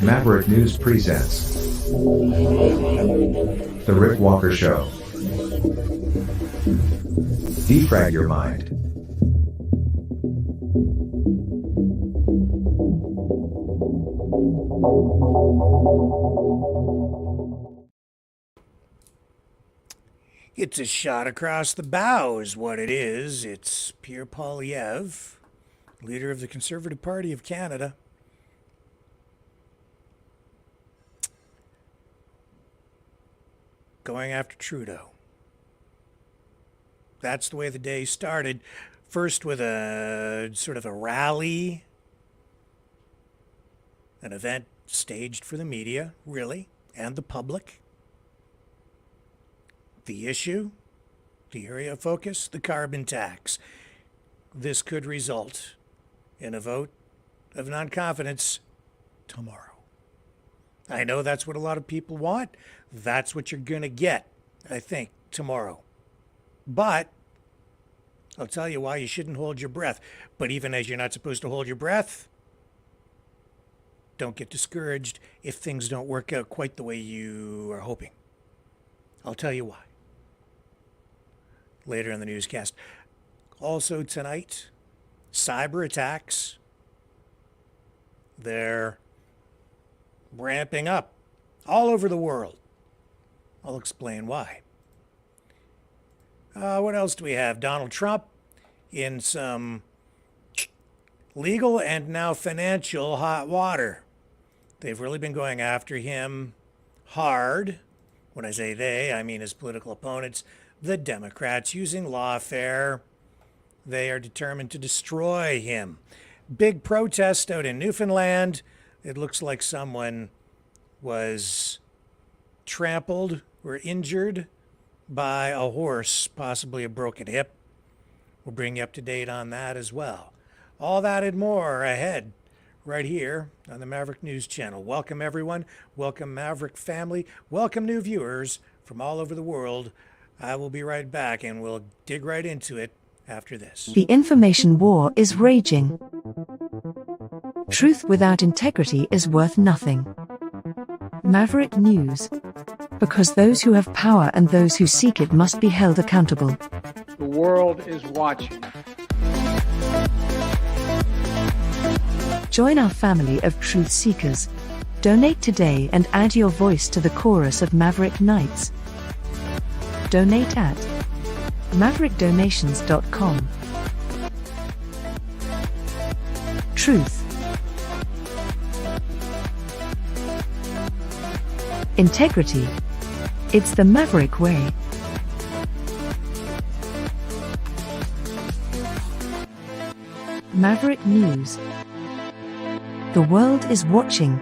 Maverick News presents The Rick Walker Show. Defrag your mind. It's a shot across the bow is what it is. It's Pierre Poilievre, leader of the Conservative Party of Canada. Going after Trudeau. That's the way the day started. First with a sort of a rally, an event staged for the media, really, and the public. The issue, the area of focus, the carbon tax. This could result in a vote of non-confidence tomorrow. I know that's what a lot of people want. That's what you're going to get, I think, tomorrow. But I'll tell you why you shouldn't hold your breath. But even as you're not supposed to hold your breath, don't get discouraged if things don't work out quite the way you are hoping. I'll tell you why later in the newscast. Also tonight, cyber attacks. They're ramping up all over the world. I'll explain why. What else do we have? Donald Trump in some legal and now financial hot water. They've really been going after him hard. When I say they, I mean his political opponents, the Democrats, using lawfare. They are determined to destroy him. Big protest out in Newfoundland. It looks like someone was trampled or injured by a horse, possibly a broken hip. We'll bring you up to date on that as well. All that and more ahead right here on the Maverick News Channel. Welcome, everyone. Welcome, Maverick family. Welcome, new viewers from all over the world. I will be right back, and we'll dig right into it after this. The information war is raging. Truth without integrity is worth nothing. Maverick News. Because those who have power and those who seek it must be held accountable. The world is watching. Join our family of truth seekers. Donate today and add your voice to the chorus of Maverick Knights. Donate at maverickdonations.com. Truth. Integrity. It's the Maverick way. Maverick News. The world is watching.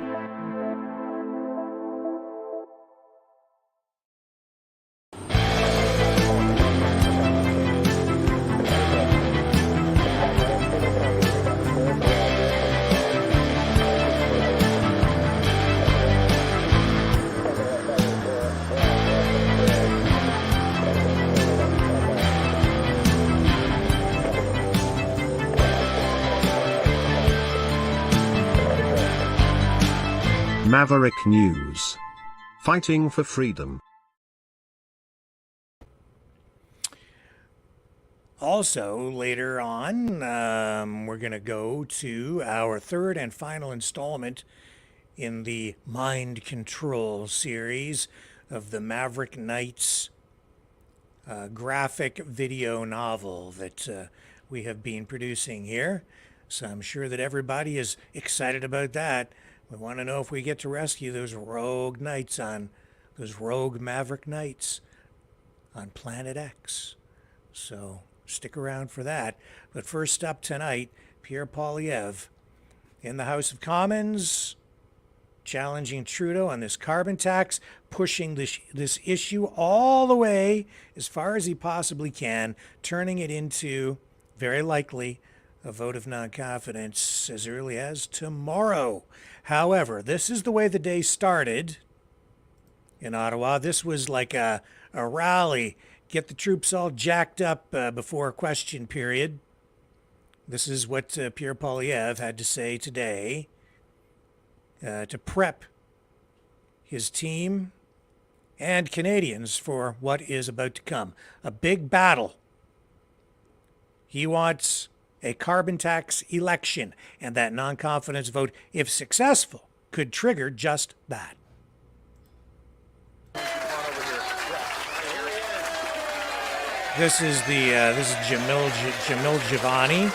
Maverick News. Fighting for freedom. Also, later on, we're going to go to our third and final installment in the Mind Control series of the Maverick Knights graphic video novel that we have been producing here. So I'm sure that everybody is excited about that. We want to know if we get to rescue those rogue knights those rogue Maverick Knights on Planet X. So stick around for that. But first up tonight, Pierre Poilievre in the House of Commons, challenging Trudeau on this carbon tax, pushing this issue all the way as far as he possibly can, turning it into, very likely, a vote of non-confidence as early as tomorrow. However, this is the way the day started in Ottawa. This was like a rally, get the troops all jacked up before a question period. This is what Pierre Poilievre had to say today to prep his team and Canadians for what is about to come. A big battle. He wants a carbon tax election, and that non-confidence vote, if successful, could trigger just that. This is Jamil Javani,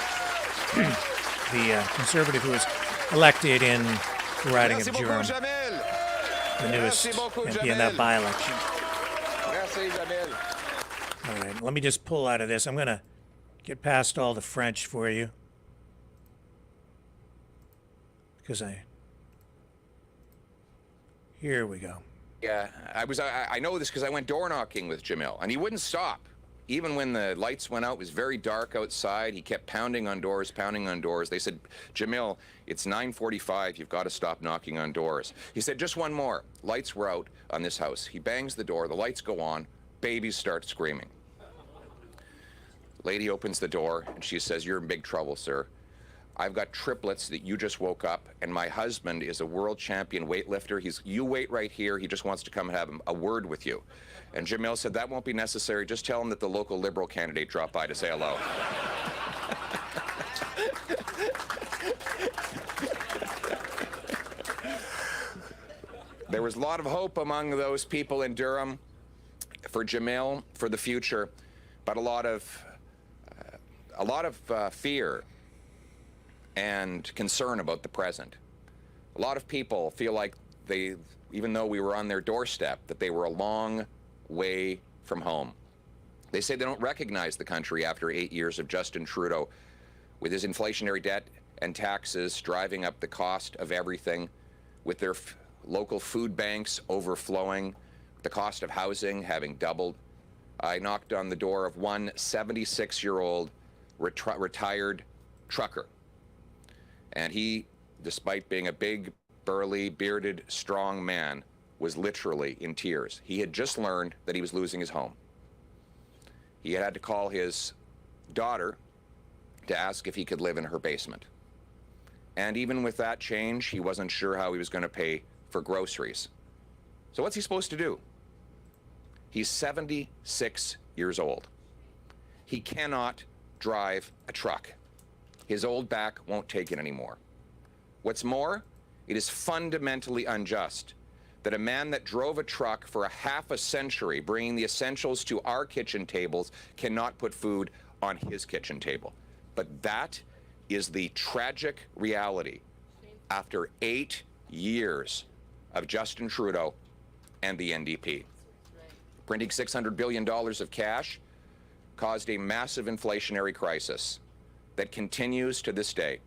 the conservative who was elected in the riding of Durham, the newest MP in that by-election. All right, let me just pull out of this. I'm going to get past all the French for you, because here we go. Yeah, I know this because I went door knocking with Jamil, and he wouldn't stop. Even when the lights went out, it was very dark outside. He kept pounding on doors, pounding on doors. They said, Jamil, it's 9:45. You've got to stop knocking on doors. He said, just one more. Lights were out on this house. He bangs the door. The lights go on. Babies start screaming. Lady opens the door, and she says, you're in big trouble, sir. I've got triplets that you just woke up, and my husband is a world champion weightlifter. You wait right here. He just wants to come and have a word with you. And Jamil said, that won't be necessary. Just tell him that the local Liberal candidate dropped by to say hello. There was a lot of hope among those people in Durham for Jamil, for the future, but a lot of fear and concern about the present. A lot of people feel like even though we were on their doorstep, that they were a long way from home. They say they don't recognize the country after 8 years of Justin Trudeau, with his inflationary debt and taxes driving up the cost of everything, with their local food banks overflowing, the cost of housing having doubled. I knocked on the door of one 76-year-old retired trucker, and he, despite being a big, burly, bearded, strong man, was literally in tears. He had just learned that he was losing his home. He had to call his daughter to ask if he could live in her basement. And even with that change, he wasn't sure how he was going to pay for groceries. So what's he supposed to do? He's 76 years old. He cannot drive a truck. His old back won't take it anymore. What's more, it is fundamentally unjust that a man that drove a truck for a half a century, bringing the essentials to our kitchen tables, cannot put food on his kitchen table. But that is the tragic reality after 8 years of Justin Trudeau and the NDP. Printing $600 billion of cash caused a massive inflationary crisis that continues to this day.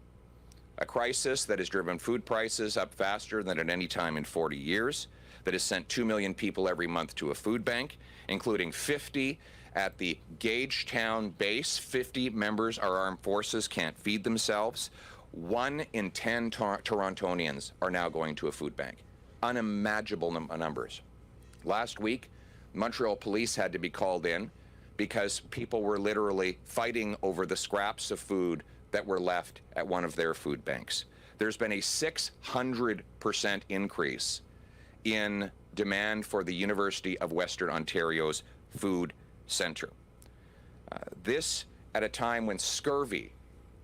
A crisis that has driven food prices up faster than at any time in 40 years, that has sent 2 million people every month to a food bank, including 50 at the Gagetown base. 50 members of our armed forces can't feed themselves. 1 in 10 Torontonians are now going to a food bank. Unimaginable numbers. Last week, Montreal police had to be called in because people were literally fighting over the scraps of food that were left at one of their food banks. There's been a 600% increase in demand for the University of Western Ontario's food centre. This at a time when scurvy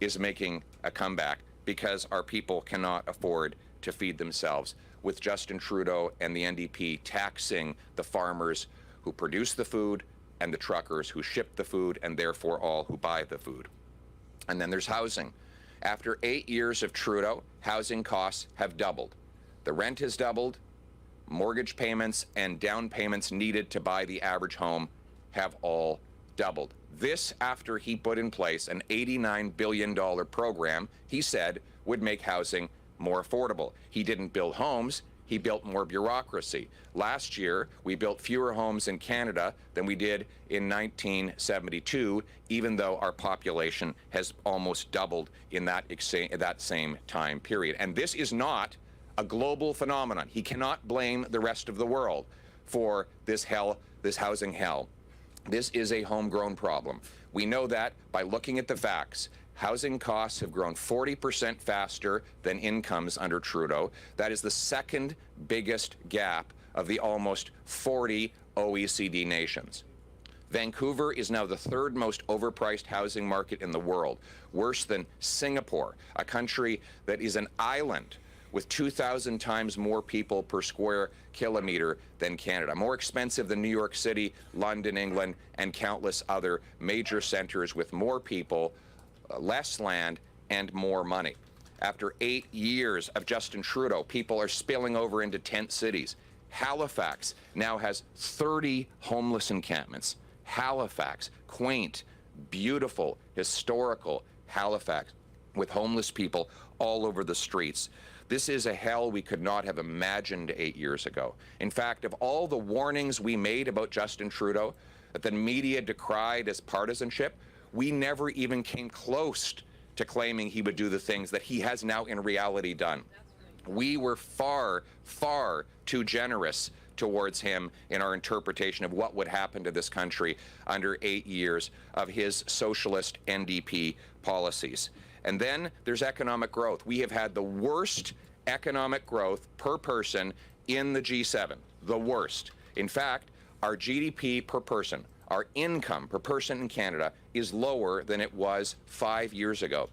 is making a comeback because our people cannot afford to feed themselves, with Justin Trudeau and the NDP taxing the farmers who produce the food and the truckers who ship the food, and therefore all who buy the food. And then there's housing. After 8 years of Trudeau, housing costs have doubled. The rent has doubled. Mortgage payments and down payments needed to buy the average home have all doubled. This after he put in place an $89 billion program he said would make housing more affordable. He didn't build homes. He built more bureaucracy. Last year, we built fewer homes in Canada than we did in 1972, even though our population has almost doubled in that same time period. And this is not a global phenomenon. He cannot blame the rest of the world for this housing hell. This is a homegrown problem. We know that by looking at the facts. Housing costs have grown 40% faster than incomes under Trudeau. That is the second biggest gap of the almost 40 OECD nations. Vancouver is now the third most overpriced housing market in the world, worse than Singapore, a country that is an island with 2,000 times more people per square kilometer than Canada, more expensive than New York City, London, England, and countless other major centers with more people, less land, and more money. After 8 years of Justin Trudeau, people are spilling over into tent cities. Halifax now has 30 homeless encampments. Halifax, quaint, beautiful, historical Halifax, with homeless people all over the streets. This is a hell we could not have imagined 8 years ago. In fact, of all the warnings we made about Justin Trudeau, that the media decried as partisanship, we never even came close to claiming he would do the things that he has now in reality done. We were far, far too generous towards him in our interpretation of what would happen to this country under 8 years of his socialist NDP policies. And then there's economic growth. We have had the worst economic growth per person in the G7, the worst. In fact, our GDP per person, our income per person in Canada, is lower than it was 5 years ago.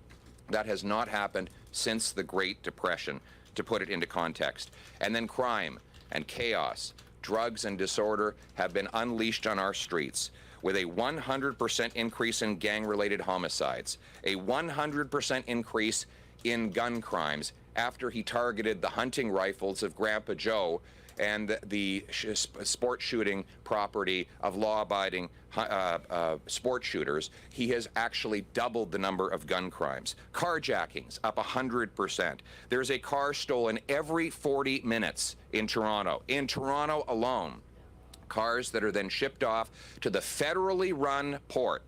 That has not happened since the Great Depression, to put it into context. And then crime and chaos, drugs and disorder have been unleashed on our streets, with a 100% increase in gang-related homicides, a 100% increase in gun crimes after he targeted the hunting rifles of Grandpa Joe and the sport shooting property of law-abiding sport shooters. He has actually doubled the number of gun crimes. Carjackings up 100%. There's a car stolen every 40 minutes in Toronto. In Toronto alone, cars that are then shipped off to the federally run port,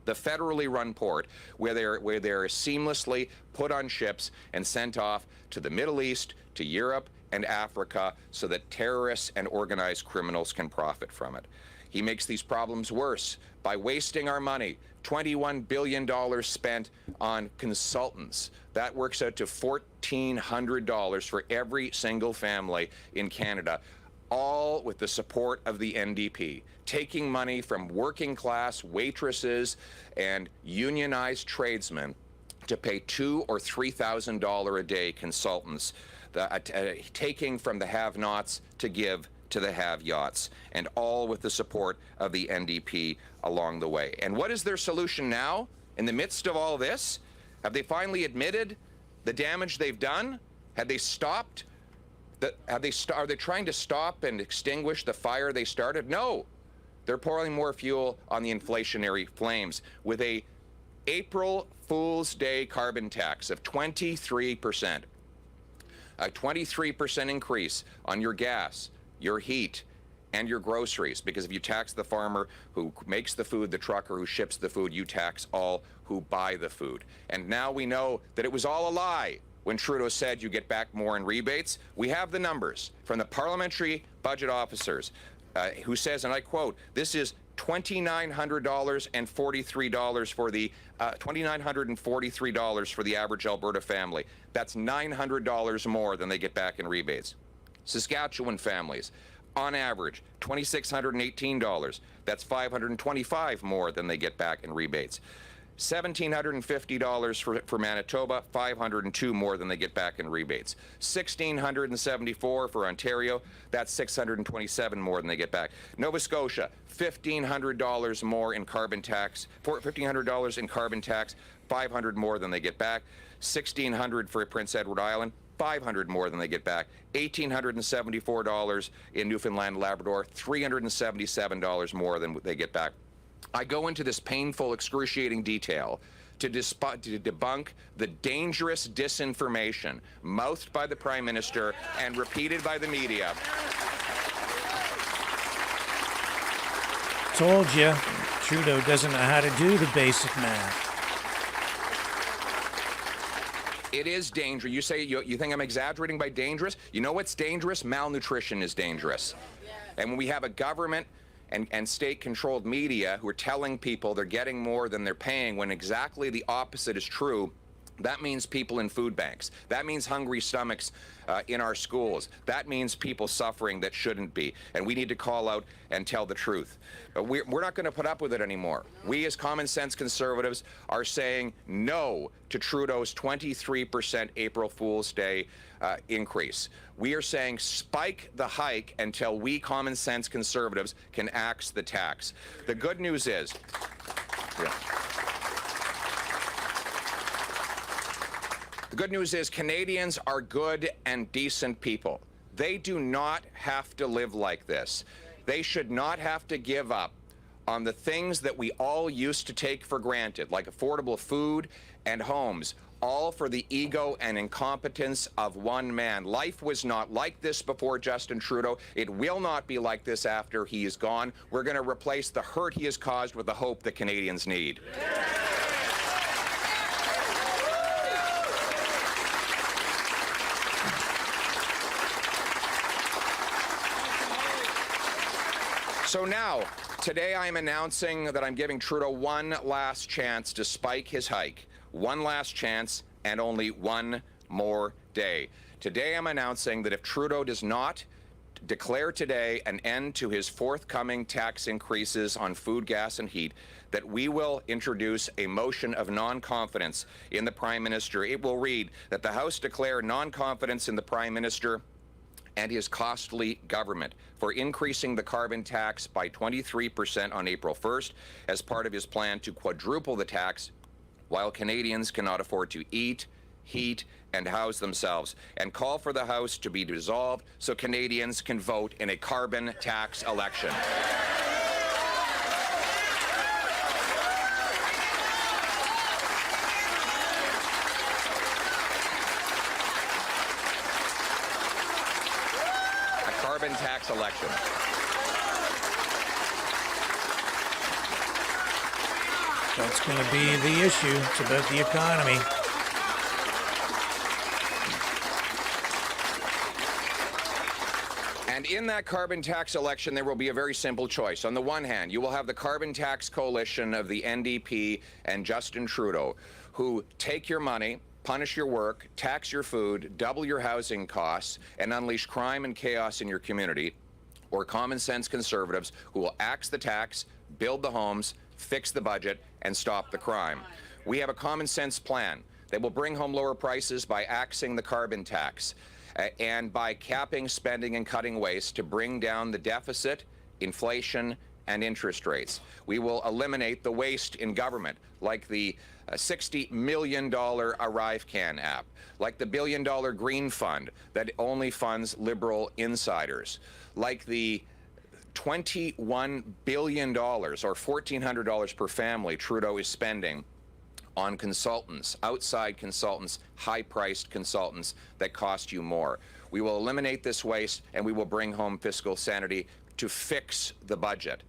where they're seamlessly put on ships and sent off to the Middle East, to Europe, and Africa, so that terrorists and organized criminals can profit from it. He makes these problems worse by wasting our money. $21 billion spent on consultants. That works out to $1,400 for every single family in Canada, all with the support of the NDP, taking money from working class waitresses and unionized tradesmen to pay $2,000 or $3,000 a day consultants, taking from the have-nots to give to the have-yachts, and all with the support of the NDP along the way. And what is their solution now? In the midst of all this, have they finally admitted the damage they've done? Have they stopped? Are they trying to stop and extinguish the fire they started? No. They're pouring more fuel on the inflationary flames with a April Fool's Day carbon tax of 23%. A 23% increase on your gas, your heat, and your groceries. Because if you tax the farmer who makes the food, the trucker who ships the food, you tax all who buy the food. And now we know that it was all a lie when Trudeau said you get back more in rebates. We have the numbers from the parliamentary budget officers who says, and I quote, this is $2,900 and $43 for the $2,943 for the average Alberta family. That's $900 more than they get back in rebates. Saskatchewan families, on average, $2,618. That's $525 more than they get back in rebates. $1,750 for Manitoba, $502 more than they get back in rebates. $1,674 for Ontario, that's $627 more than they get back. Nova Scotia, $1,500 more in carbon tax, $1,500 in carbon tax, $500 more than they get back. $1,600 for Prince Edward Island, $500 more than they get back. $1,874 in Newfoundland and Labrador, $377 more than they get back. I go into this painful, excruciating detail to debunk the dangerous disinformation mouthed by the Prime Minister and repeated by the media. Told you, Trudeau doesn't know how to do the basic math. It is dangerous. You say you think I'm exaggerating by dangerous? You know what's dangerous? Malnutrition is dangerous. And when we have a government and state-controlled media who are telling people they're getting more than they're paying when exactly the opposite is true, That means people in food banks. That means hungry stomachs in our schools. That means people suffering that shouldn't be. And we need to call out and tell the truth. We're not going to put up with it anymore. We as common sense conservatives are saying no to Trudeau's 23% April Fool's Day increase. We are saying spike the hike until we common sense conservatives can axe the tax. The good news is... The good news is Canadians are good and decent people. They do not have to live like this. They should not have to give up on the things that we all used to take for granted, like affordable food and homes, all for the ego and incompetence of one man. Life was not like this before Justin Trudeau. It will not be like this after he is gone. We're going to replace the hurt he has caused with the hope that Canadians need. So now, today I am announcing that I'm giving Trudeau one last chance to spike his hike. One last chance and only one more day. Today I'm announcing that if Trudeau does not declare today an end to his forthcoming tax increases on food, gas, and heat, that we will introduce a motion of non-confidence in the Prime Minister. It will read that the House declare non-confidence in the Prime Minister and his costly government for increasing the carbon tax by 23% on April 1st as part of his plan to quadruple the tax while Canadians cannot afford to eat, heat, and house themselves, and call for the House to be dissolved so Canadians can vote in a carbon tax election. Carbon tax election. That's going to be the issue. It's about the economy. And in that carbon tax election, there will be a very simple choice. On the one hand, you will have the carbon tax coalition of the NDP and Justin Trudeau, who take your money, punish your work, tax your food, double your housing costs, and unleash crime and chaos in your community, or common sense conservatives who will axe the tax, build the homes, fix the budget, and stop the crime. We have a common sense plan that will bring home lower prices by axing the carbon tax and by capping spending and cutting waste to bring down the deficit, inflation, and interest rates. We will eliminate the waste in government, like the $60 million ArriveCan app, like the $1 billion Green Fund that only funds liberal insiders, like the $21 billion, or $1,400 per family, Trudeau is spending on consultants, outside consultants, high-priced consultants that cost you more. We will eliminate this waste, and we will bring home fiscal sanity to fix the budget.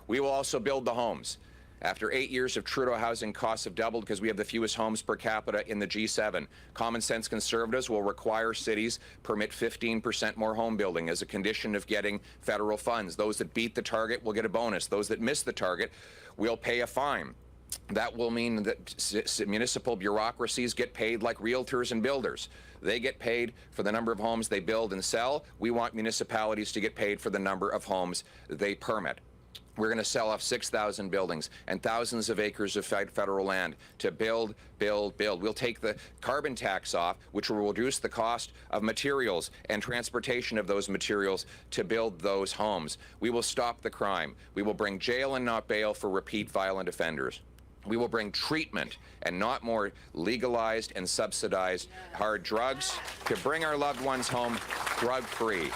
We will also build the homes. After 8 years of Trudeau, housing costs have doubled because we have the fewest homes per capita in the G7. Common sense conservatives will require cities permit 15% more home building as a condition of getting federal funds. Those that beat the target will get a bonus. Those that miss the target will pay a fine. That will mean that municipal bureaucracies get paid like realtors and builders. They get paid for the number of homes they build and sell. We want municipalities to get paid for the number of homes they permit. We're going to sell off 6,000 buildings and thousands of acres of federal land to build, build, build. We'll take the carbon tax off, which will reduce the cost of materials and transportation of those materials to build those homes. We will stop the crime. We will bring jail and not bail for repeat violent offenders. We will bring treatment and not more legalized and subsidized hard drugs to bring our loved ones home drug-free.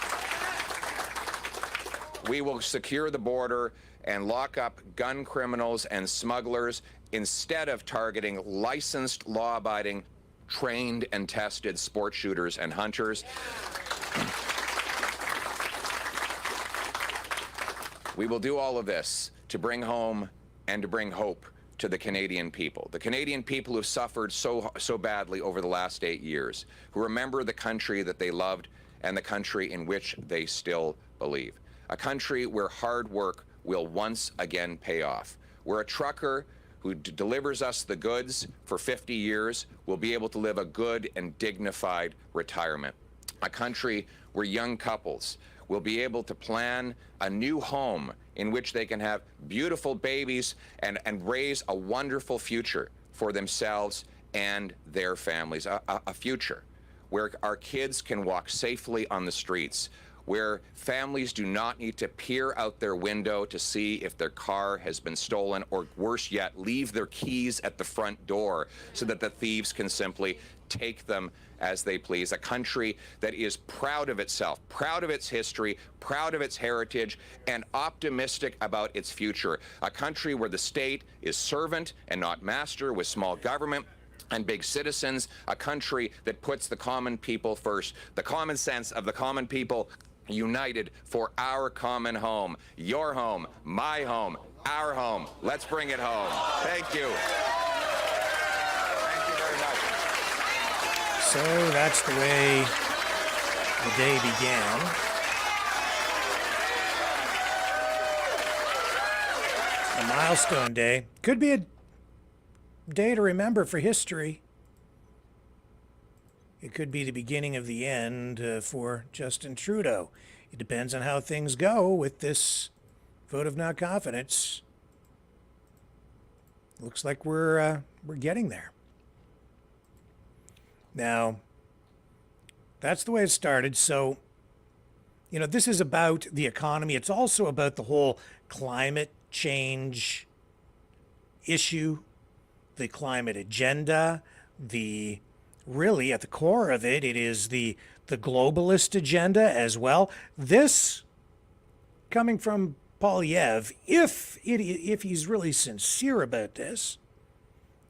We will secure the border and lock up gun criminals and smugglers instead of targeting licensed, law-abiding, trained and tested sport shooters and hunters. We will do all of this to bring home and to bring hope to the Canadian people who have suffered so badly over the last 8 years, who remember the country that they loved and the country in which they still believe. A country where hard work will once again pay off, where a trucker who delivers us the goods for 50 years will be able to live a good and dignified retirement. A country where young couples will be able to plan a new home in which they can have beautiful babies and raise a wonderful future for themselves and their families. A future where our kids can walk safely on the streets, where families do not need to peer out their window to see if their car has been stolen, or worse yet, leave their keys at the front door so that the thieves can simply take them as they please. A country that is proud of itself, proud of its history, proud of its heritage, and optimistic about its future. A country where the state is servant and not master, with small government and big citizens. A country that puts the common people first. The common sense of the common people united for our common home. Your home, my home, our home. Let's bring it home. Thank you. Thank you very much. So that's the way the day began. A milestone day. Could be a day to remember for history. It could be the beginning of the end for Justin Trudeau. It depends on how things go with this vote of no confidence. Looks like we're getting there. Now, that's the way it started. So, you know, this is about the economy. It's also about the whole climate change issue, the climate agenda, really at the core of it, it is the globalist agenda as well. This coming from Poilievre, if he's really sincere about this,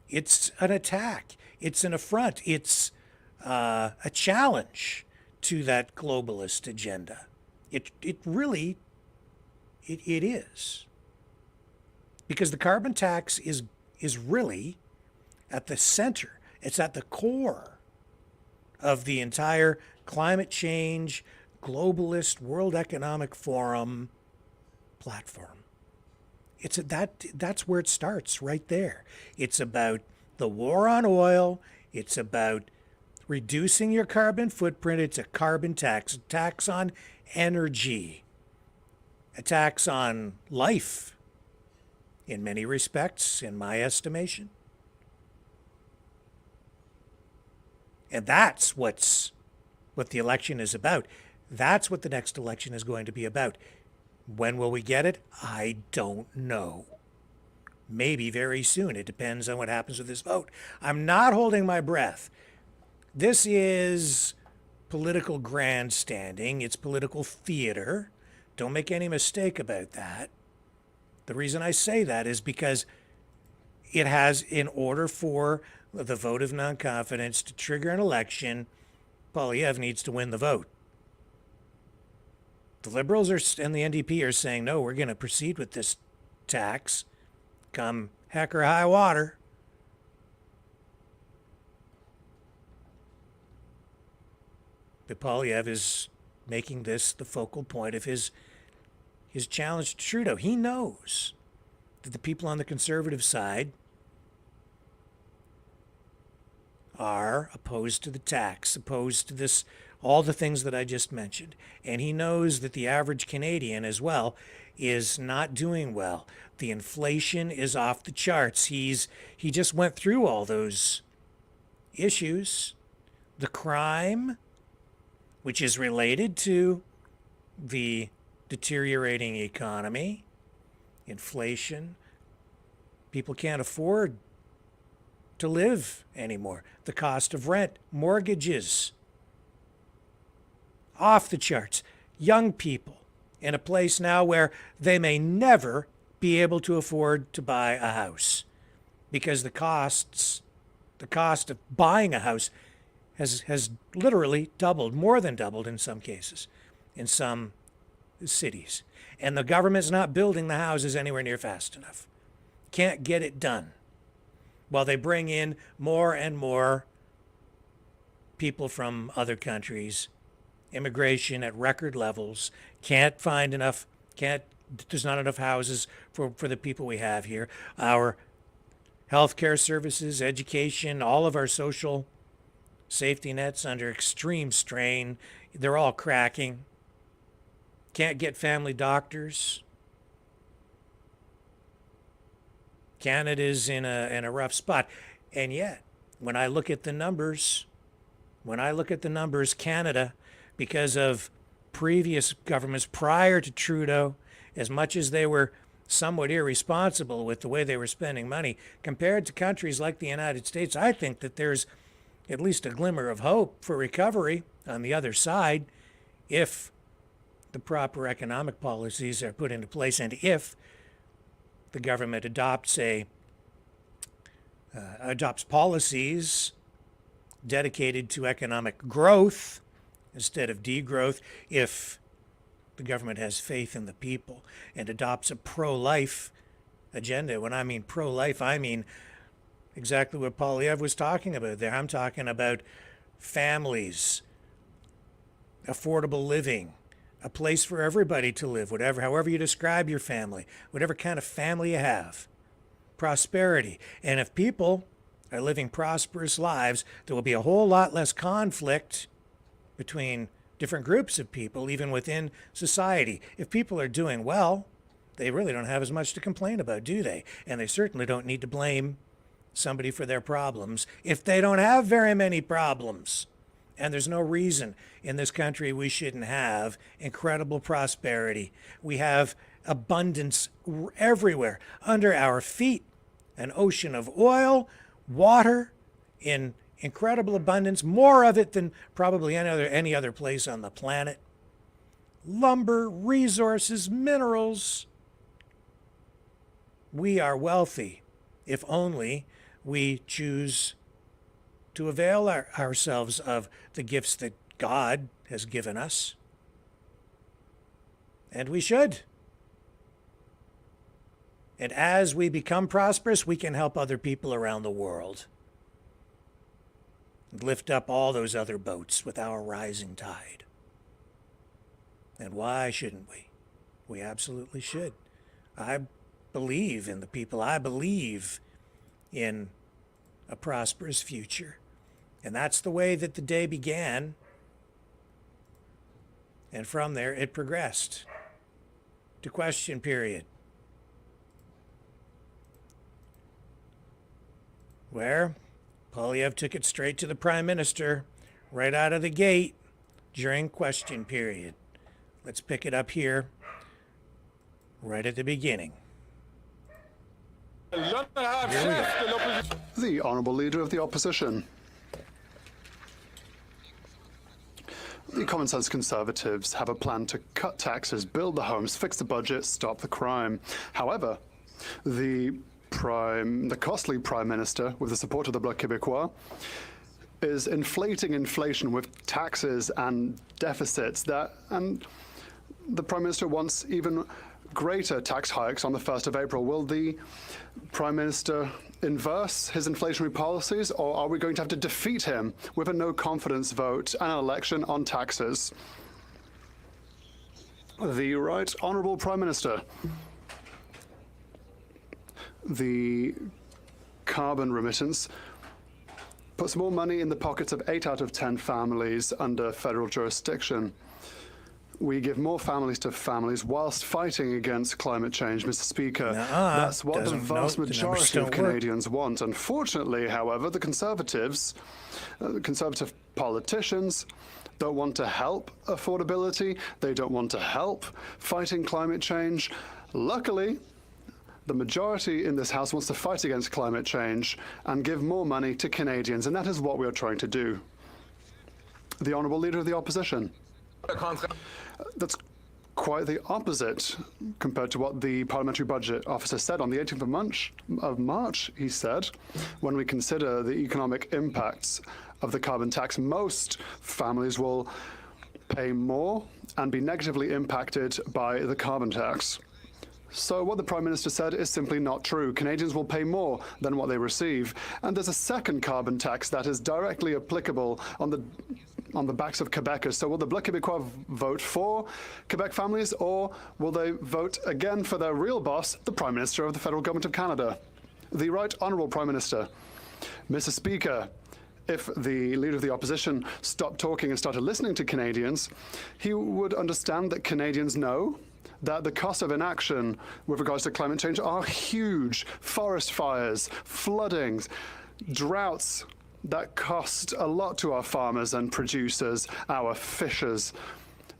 it's an attack, it's an affront, it's a challenge to that globalist agenda. It really is, because the carbon tax is really at the center. It's at the core of the entire climate change, globalist, World Economic Forum platform. That's where it starts, right there. It's about the war on oil. It's about reducing your carbon footprint. It's a carbon tax, a tax on energy, a tax on life in many respects, in my estimation. And that's what the election is about. That's what the next election is going to be about. When will we get it? I don't know. Maybe very soon. It depends on what happens with this vote. I'm not holding my breath. This is political grandstanding. It's political theater. Don't make any mistake about that. The reason I say that is because it has, in order for the vote of non-confidence to trigger an election, Poilievre needs to win the vote. The Liberals and the NDP are saying, no, we're going to proceed with this tax, come heck or high water. But Poilievre is making this the focal point of his challenge to Trudeau. He knows that the people on the conservative side are opposed to the tax, opposed to this, all the things that I just mentioned. And he knows that the average Canadian as well is not doing well. The inflation is off the charts. He just went through all those issues. The crime, which is related to the deteriorating economy, inflation, people can't afford to live anymore. The cost of rent, mortgages, off the charts. Young people in a place now where they may never be able to afford to buy a house because the cost of buying a house has literally doubled, more than doubled in some cases, in some cities. And the government's not building the houses anywhere near fast enough. Can't get it done. While they bring in more and more people from other countries, immigration at record levels, there's not enough houses for the people we have here. Our healthcare services, education, all of our social safety nets under extreme strain. They're all cracking. Can't get family doctors. Canada's in a rough spot. And yet, when I look at the numbers, Canada, because of previous governments prior to Trudeau, as much as they were somewhat irresponsible with the way they were spending money, compared to countries like the United States, I think that there's at least a glimmer of hope for recovery on the other side if the proper economic policies are put into place and if the government adopts policies dedicated to economic growth instead of degrowth, if the government has faith in the people and adopts a pro-life agenda. When I mean pro-life, I mean exactly what Polyev was talking about there. I'm talking about families, affordable living, a place for everybody to live, however you describe your family, whatever kind of family you have, prosperity. And if people are living prosperous lives, there will be a whole lot less conflict between different groups of people, even within society. If people are doing well, they really don't have as much to complain about, do they? And they certainly don't need to blame somebody for their problems if they don't have very many problems. And there's no reason in this country we shouldn't have incredible prosperity. We have abundance everywhere under our feet, an ocean of oil, water in incredible abundance, more of it than probably any other place on the planet. Lumber, resources, minerals. We are wealthy if only we choose to avail ourselves of the gifts that God has given us. And we should. And as we become prosperous, we can help other people around the world and lift up all those other boats with our rising tide. And why shouldn't we? We absolutely should. I believe in the people. I believe in a prosperous future. And that's the way that the day began. And from there, it progressed to question period, where Polyev took it straight to the Prime Minister right out of the gate during question period. Let's pick it up here right at the beginning. The Honourable Leader of the Opposition. The common sense Conservatives have a plan to cut taxes, build the homes, fix the budget, stop the crime. However, the costly Prime Minister, with the support of the Bloc Québécois, is inflating inflation with taxes and deficits and the Prime Minister wants even greater tax hikes on the 1st of April. Will the Prime Minister inverse his inflationary policies, or are we going to have to defeat him with a no-confidence vote and an election on taxes? The Right Honourable Prime Minister. The carbon remittance puts more money in the pockets of 8 out of 10 families under federal jurisdiction. We give more families to families whilst fighting against climate change, Mr. Speaker. That's what the vast majority of Canadians want. Unfortunately, however, the Conservative politicians don't want to help affordability. They don't want to help fighting climate change. Luckily, the majority in this House wants to fight against climate change and give more money to Canadians, and that is what we are trying to do. The Honourable Leader of the Opposition. That's quite the opposite compared to what the Parliamentary Budget Officer said on the 18th of March. He said, when we consider the economic impacts of the carbon tax, most families will pay more and be negatively impacted by the carbon tax. So what the Prime Minister said is simply not true. Canadians will pay more than what they receive. And there's a second carbon tax that is directly applicable on the backs of Quebecers. So will the Bloc Québécois vote for Quebec families, or will they vote again for their real boss, the Prime Minister of the Federal Government of Canada? The Right Honourable Prime Minister. Mr. Speaker, if the Leader of the Opposition stopped talking and started listening to Canadians, he would understand that Canadians know that the cost of inaction with regards to climate change are huge. Forest fires, floodings, droughts that cost a lot to our farmers and producers, our fishers.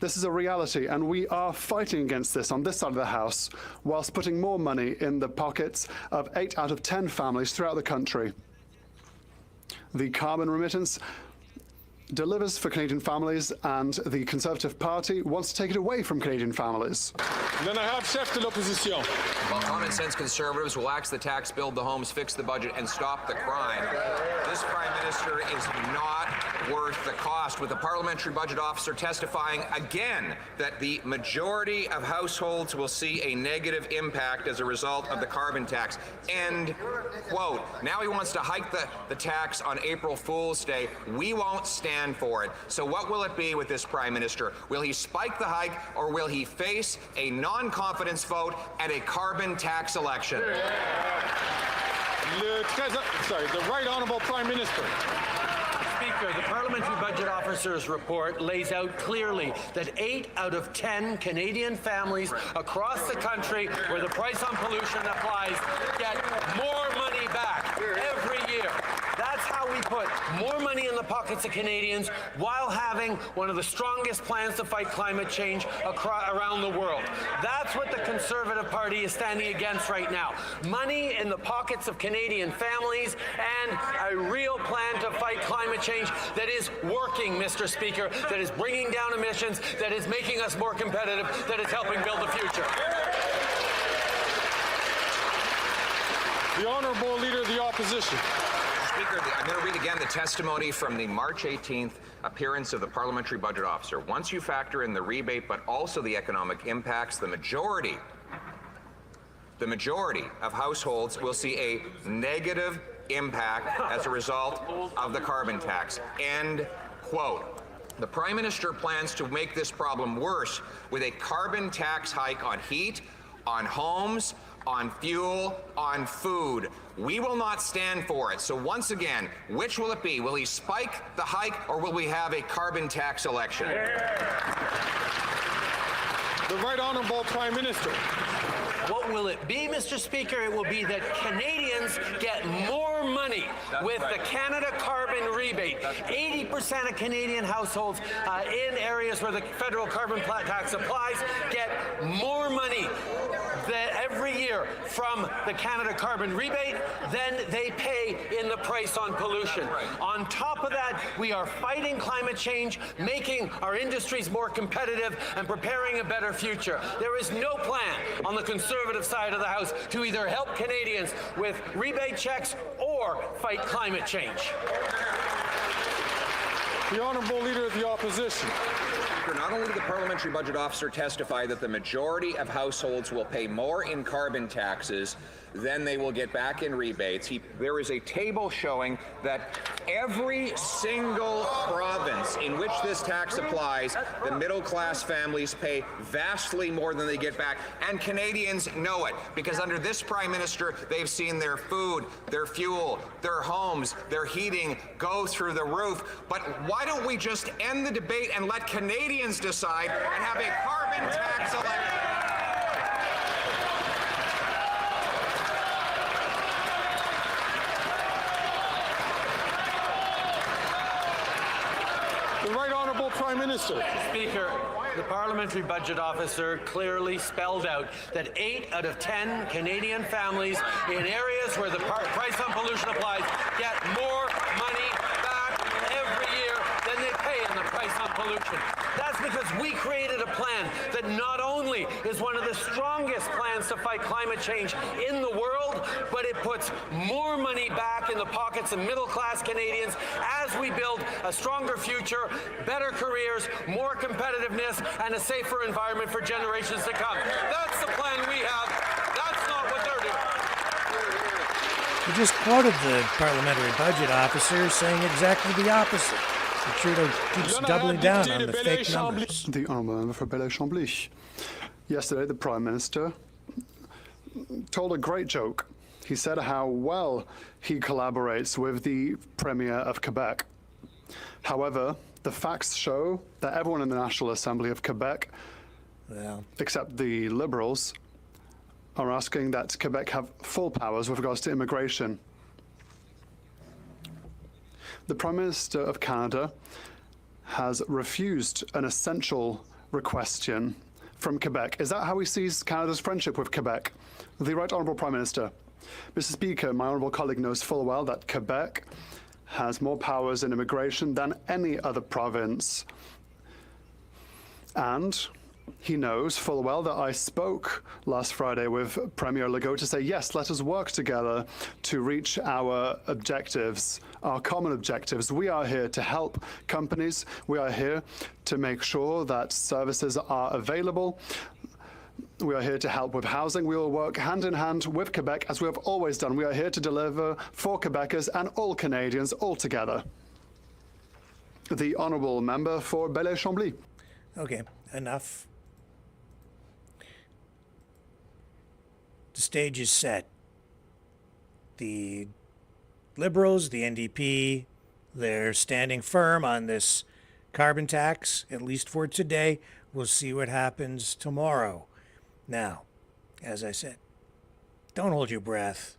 This is a reality, and we are fighting against this on this side of the House, whilst putting more money in the pockets of 8 out of 10 families throughout the country. The carbon remittance delivers for Canadian families, and the Conservative Party wants to take it away from Canadian families. Then I have chef de l'opposition. While common sense conservatives will axe the tax, build the homes, fix the budget, and stop the crime, this Prime Minister is not worth the cost, with the parliamentary budget officer testifying again that the majority of households will see a negative impact as a result of the carbon tax. End quote. Now he wants to hike the tax on April Fool's Day. We won't stand for it. So what will it be with this Prime Minister? Will he spike the hike, or will he face a non-confidence vote at a carbon tax election? The Right Honourable Prime Minister. Speaker, the Parliamentary Budget Officer's report lays out clearly that 8 out of 10 Canadian families across the country where the price on pollution applies get more money back every year. That's how we put more money in the pockets of Canadians while having one of the strongest plans to fight climate change around the world. That's what the Conservative Party is standing against right now. Money in the pockets of Canadian families and a real plan to fight climate change that is working, Mr. Speaker, that is bringing down emissions, that is making us more competitive, that is helping build the future. The Honourable Leader of the Opposition. Speaker, I'm going to read again the testimony from the March 18th appearance of the Parliamentary Budget Officer. Once you factor in the rebate, but also the economic impacts, the majority of households will see a negative impact as a result of the carbon tax. End quote. The Prime Minister plans to make this problem worse with a carbon tax hike on heat, on homes, on fuel, on food. We will not stand for it. So once again, which will it be? Will he spike the hike, or will we have a carbon tax election? The Right Honourable Prime Minister. What will it be, Mr. Speaker? It will be that Canadians get more money with the Canada carbon rebate. 80% of Canadian households in areas where the federal carbon tax applies get more money every year from the Canada carbon rebate than they pay in the price on pollution. On top of that, we are fighting climate change, making our industries more competitive, and preparing a better future. There is no plan on the Conservative side of the House to either help Canadians with rebate checks or fight climate change. The Honourable Leader of the Opposition. Not only did the Parliamentary Budget Officer testify that the majority of households will pay more in carbon taxes than they will get back in rebates, there is a table showing that every single province in which this tax applies, the middle-class families pay vastly more than they get back, and Canadians know it, because under this Prime Minister, they've seen their food, their fuel, their homes, their heating go through the roof. But why don't we just end the debate and let Canadians decide and have a carbon tax election? The Right Honourable Prime Minister. Speaker, the Parliamentary Budget Officer clearly spelled out that 8 out of 10 Canadian families in areas where the price on pollution applies get more money back every year than they pay in the price on pollution. That's because we created a plan that not only is one of the strongest plans to fight climate change in the world, but it puts more money back in the pockets of middle-class Canadians as we build a stronger future, better careers, more competitiveness, and a safer environment for generations to come. That's the plan we have. That's not what they're doing. You just quoted the Parliamentary Budget Officer saying exactly the opposite. Trudeau keeps doubling down on the fake numbers. The Honourable Member for Bellay-Chambly. Yesterday, the Prime Minister told a great joke. He said how well he collaborates with the Premier of Quebec. However, the facts show that everyone in the National Assembly of Quebec, except the Liberals, are asking that Quebec have full powers with regards to immigration. The Prime Minister of Canada has refused an essential requestion from Quebec. Is that how he sees Canada's friendship with Quebec? The Right Honourable Prime Minister. Mr. Speaker, my honourable colleague knows full well that Quebec has more powers in immigration than any other province. And he knows full well that I spoke last Friday with Premier Legault to say, yes, let us work together to reach our objectives, our common objectives. We are here to help companies. We are here to make sure that services are available. We are here to help with housing. We will work hand in hand with Quebec, as we have always done. We are here to deliver for Quebecers and all Canadians all together. The Honourable Member for Belleuil-Chambly. Okay, enough. The stage is set. The Liberals, the NDP, they're standing firm on this carbon tax, at least for today. We'll see what happens tomorrow. Now, as I said, don't hold your breath.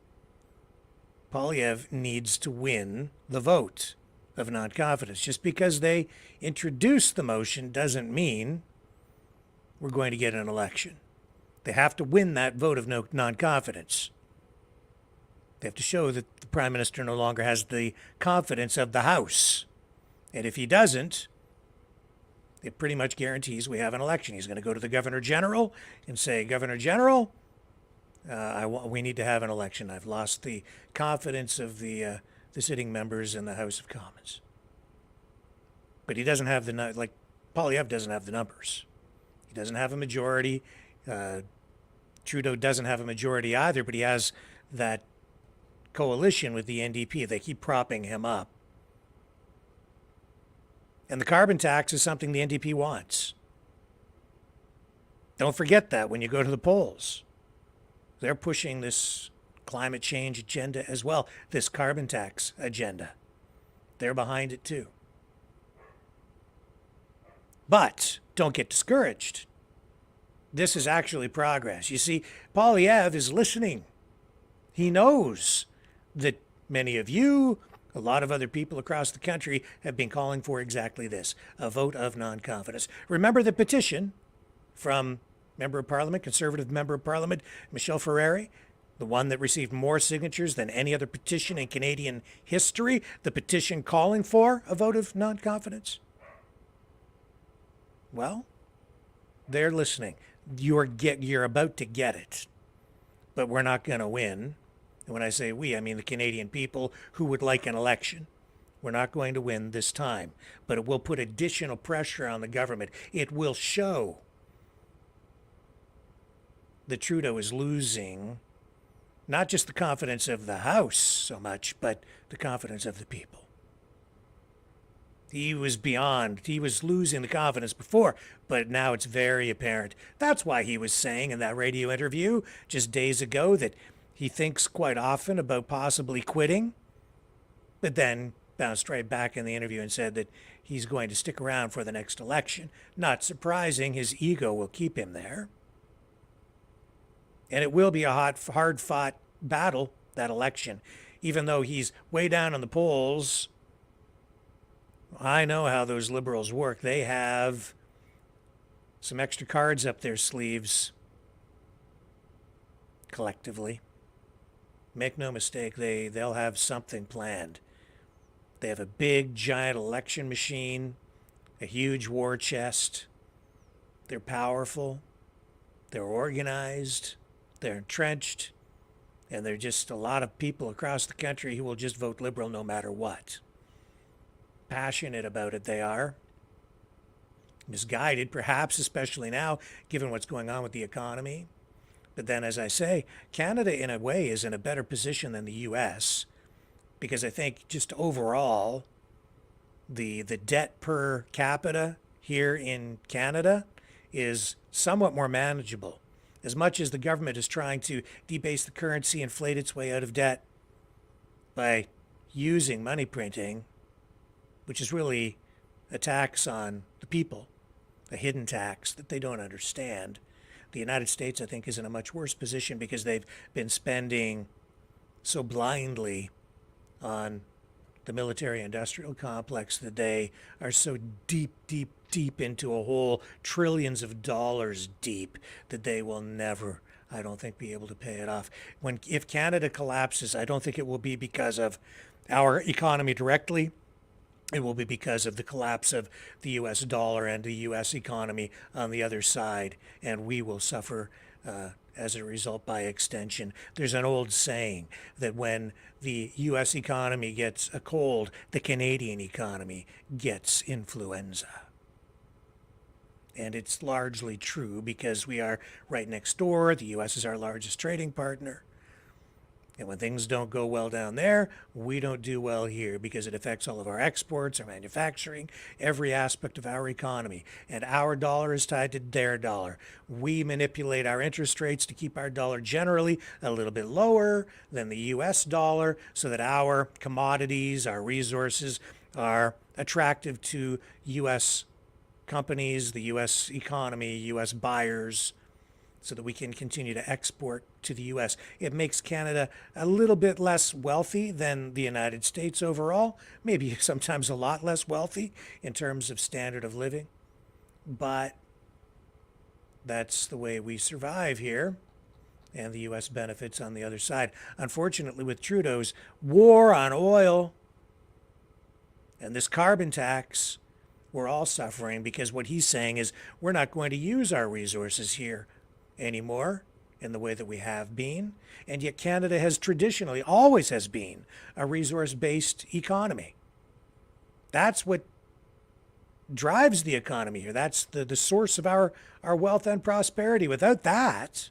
Poilievre needs to win the vote of non-confidence. Just because they introduced the motion doesn't mean we're going to get an election. They have to win that vote of non-confidence. They have to show that the Prime Minister no longer has the confidence of the House. And if he doesn't, it pretty much guarantees we have an election. He's going to go to the Governor General and say, Governor General, we need to have an election. I've lost the confidence of the sitting members in the House of Commons. But he doesn't have Poilievre doesn't have the numbers. He doesn't have a majority. Trudeau doesn't have a majority either, but he has that coalition with the NDP. They keep propping him up. And the carbon tax is something the NDP wants. Don't forget that when you go to the polls. They're pushing this climate change agenda as well, this carbon tax agenda. They're behind it too. But don't get discouraged. This is actually progress. You see, Poilievre is listening. He knows that many of you, a lot of other people across the country have been calling for exactly this, a vote of non-confidence. Remember the petition from Member of Parliament, Conservative Member of Parliament, Michel Ferreri, the one that received more signatures than any other petition in Canadian history, the petition calling for a vote of non-confidence? Well, they're listening. You're about to get it, but we're not going to win. And when I say we, I mean the Canadian people who would like an election. We're not going to win this time, but it will put additional pressure on the government. It will show that Trudeau is losing not just the confidence of the House so much, but the confidence of the people. He was losing the confidence before, but now it's very apparent. That's why he was saying in that radio interview just days ago that he thinks quite often about possibly quitting, but then bounced right back in the interview and said that he's going to stick around for the next election. Not surprising, his ego will keep him there. And it will be a hard-fought battle, that election. Even though he's way down in the polls, I know how those Liberals work. They have some extra cards up their sleeves collectively. Make no mistake, they'll have something planned. They have a big, giant election machine, a huge war chest. They're powerful. They're organized. They're entrenched. And they're just a lot of people across the country who will just vote Liberal no matter what. Passionate about it they are. Misguided, perhaps, especially now, given what's going on with the economy. But then, as I say, Canada, in a way, is in a better position than the U.S. because I think just overall, the debt per capita here in Canada is somewhat more manageable, As much as the government is trying to debase the currency, inflate its way out of debt by using money printing, which is really a tax on the people, a hidden tax that they don't understand. The United States, I think, is in a much worse position because they've been spending so blindly on the military-industrial complex that they are so deep into a hole, trillions of dollars deep, that they will never, I don't think, be able to pay it off. If Canada collapses, I don't think it will be because of our economy directly. It will be because of the collapse of the U.S. dollar and the U.S. economy on the other side, and we will suffer as a result by extension. There's an old saying that when the U.S. economy gets a cold, the Canadian economy gets influenza. And it's largely true because we are right next door. The U.S. is our largest trading partner. And when things don't go well down there, we don't do well here because it affects all of our exports, our manufacturing, every aspect of our economy. And our dollar is tied to their dollar. We manipulate our interest rates to keep our dollar generally a little bit lower than the US dollar so that our commodities, our resources are attractive to US companies, the US economy, US buyers, so that we can continue to export to the U.S. It makes Canada a little bit less wealthy than the United States overall, maybe sometimes a lot less wealthy in terms of standard of living. But that's the way we survive here, and the U.S. benefits on the other side. Unfortunately, with Trudeau's war on oil and this carbon tax, we're all suffering because what he's saying is we're not going to use our resources here anymore in the way that we have been. And yet Canada has traditionally, always has been, a resource-based economy. That's what drives the economy here. That's the source of our wealth and prosperity. Without that,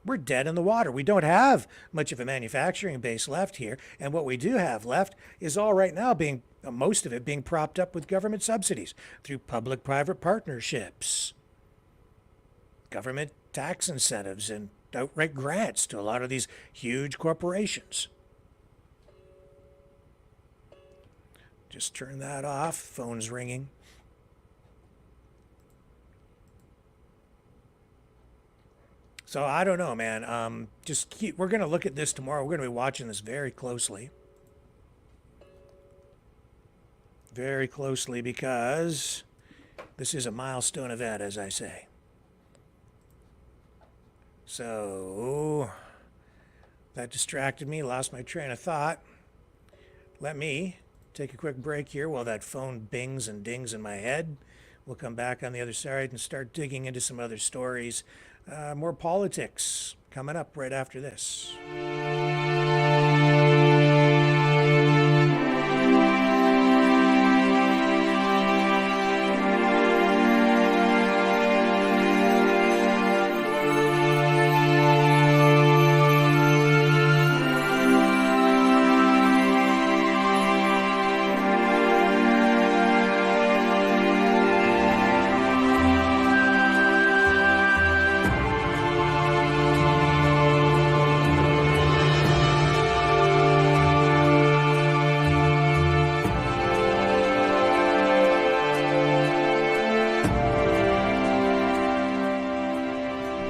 we're dead in the water. We don't have much of a manufacturing base left here. And what we do have left is all right now most of it being propped up with government subsidies through public-private partnerships, government tax incentives, and outright grants to a lot of these huge corporations. Just turn that off. Phone's ringing. So I don't know, man. We're going to look at this tomorrow. We're going to be watching this very closely. Very closely, because this is a milestone event, as I say. So that distracted me, lost my train of thought. Let me take a quick break here while that phone bings and dings in my head. We'll come back on the other side and start digging into some other stories. More politics coming up right after this.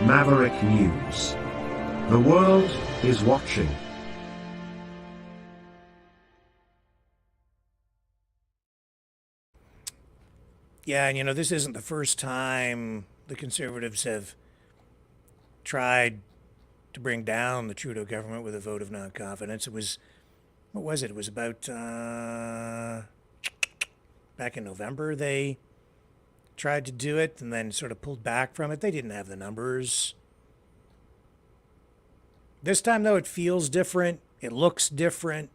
Maverick News. The world is watching. Yeah, and this isn't the first time the Conservatives have tried to bring down the Trudeau government with a vote of non-confidence. What was it? It was about back in November they tried to do it and then sort of pulled back from it. They didn't have the numbers. This time, though, it feels different. It looks different.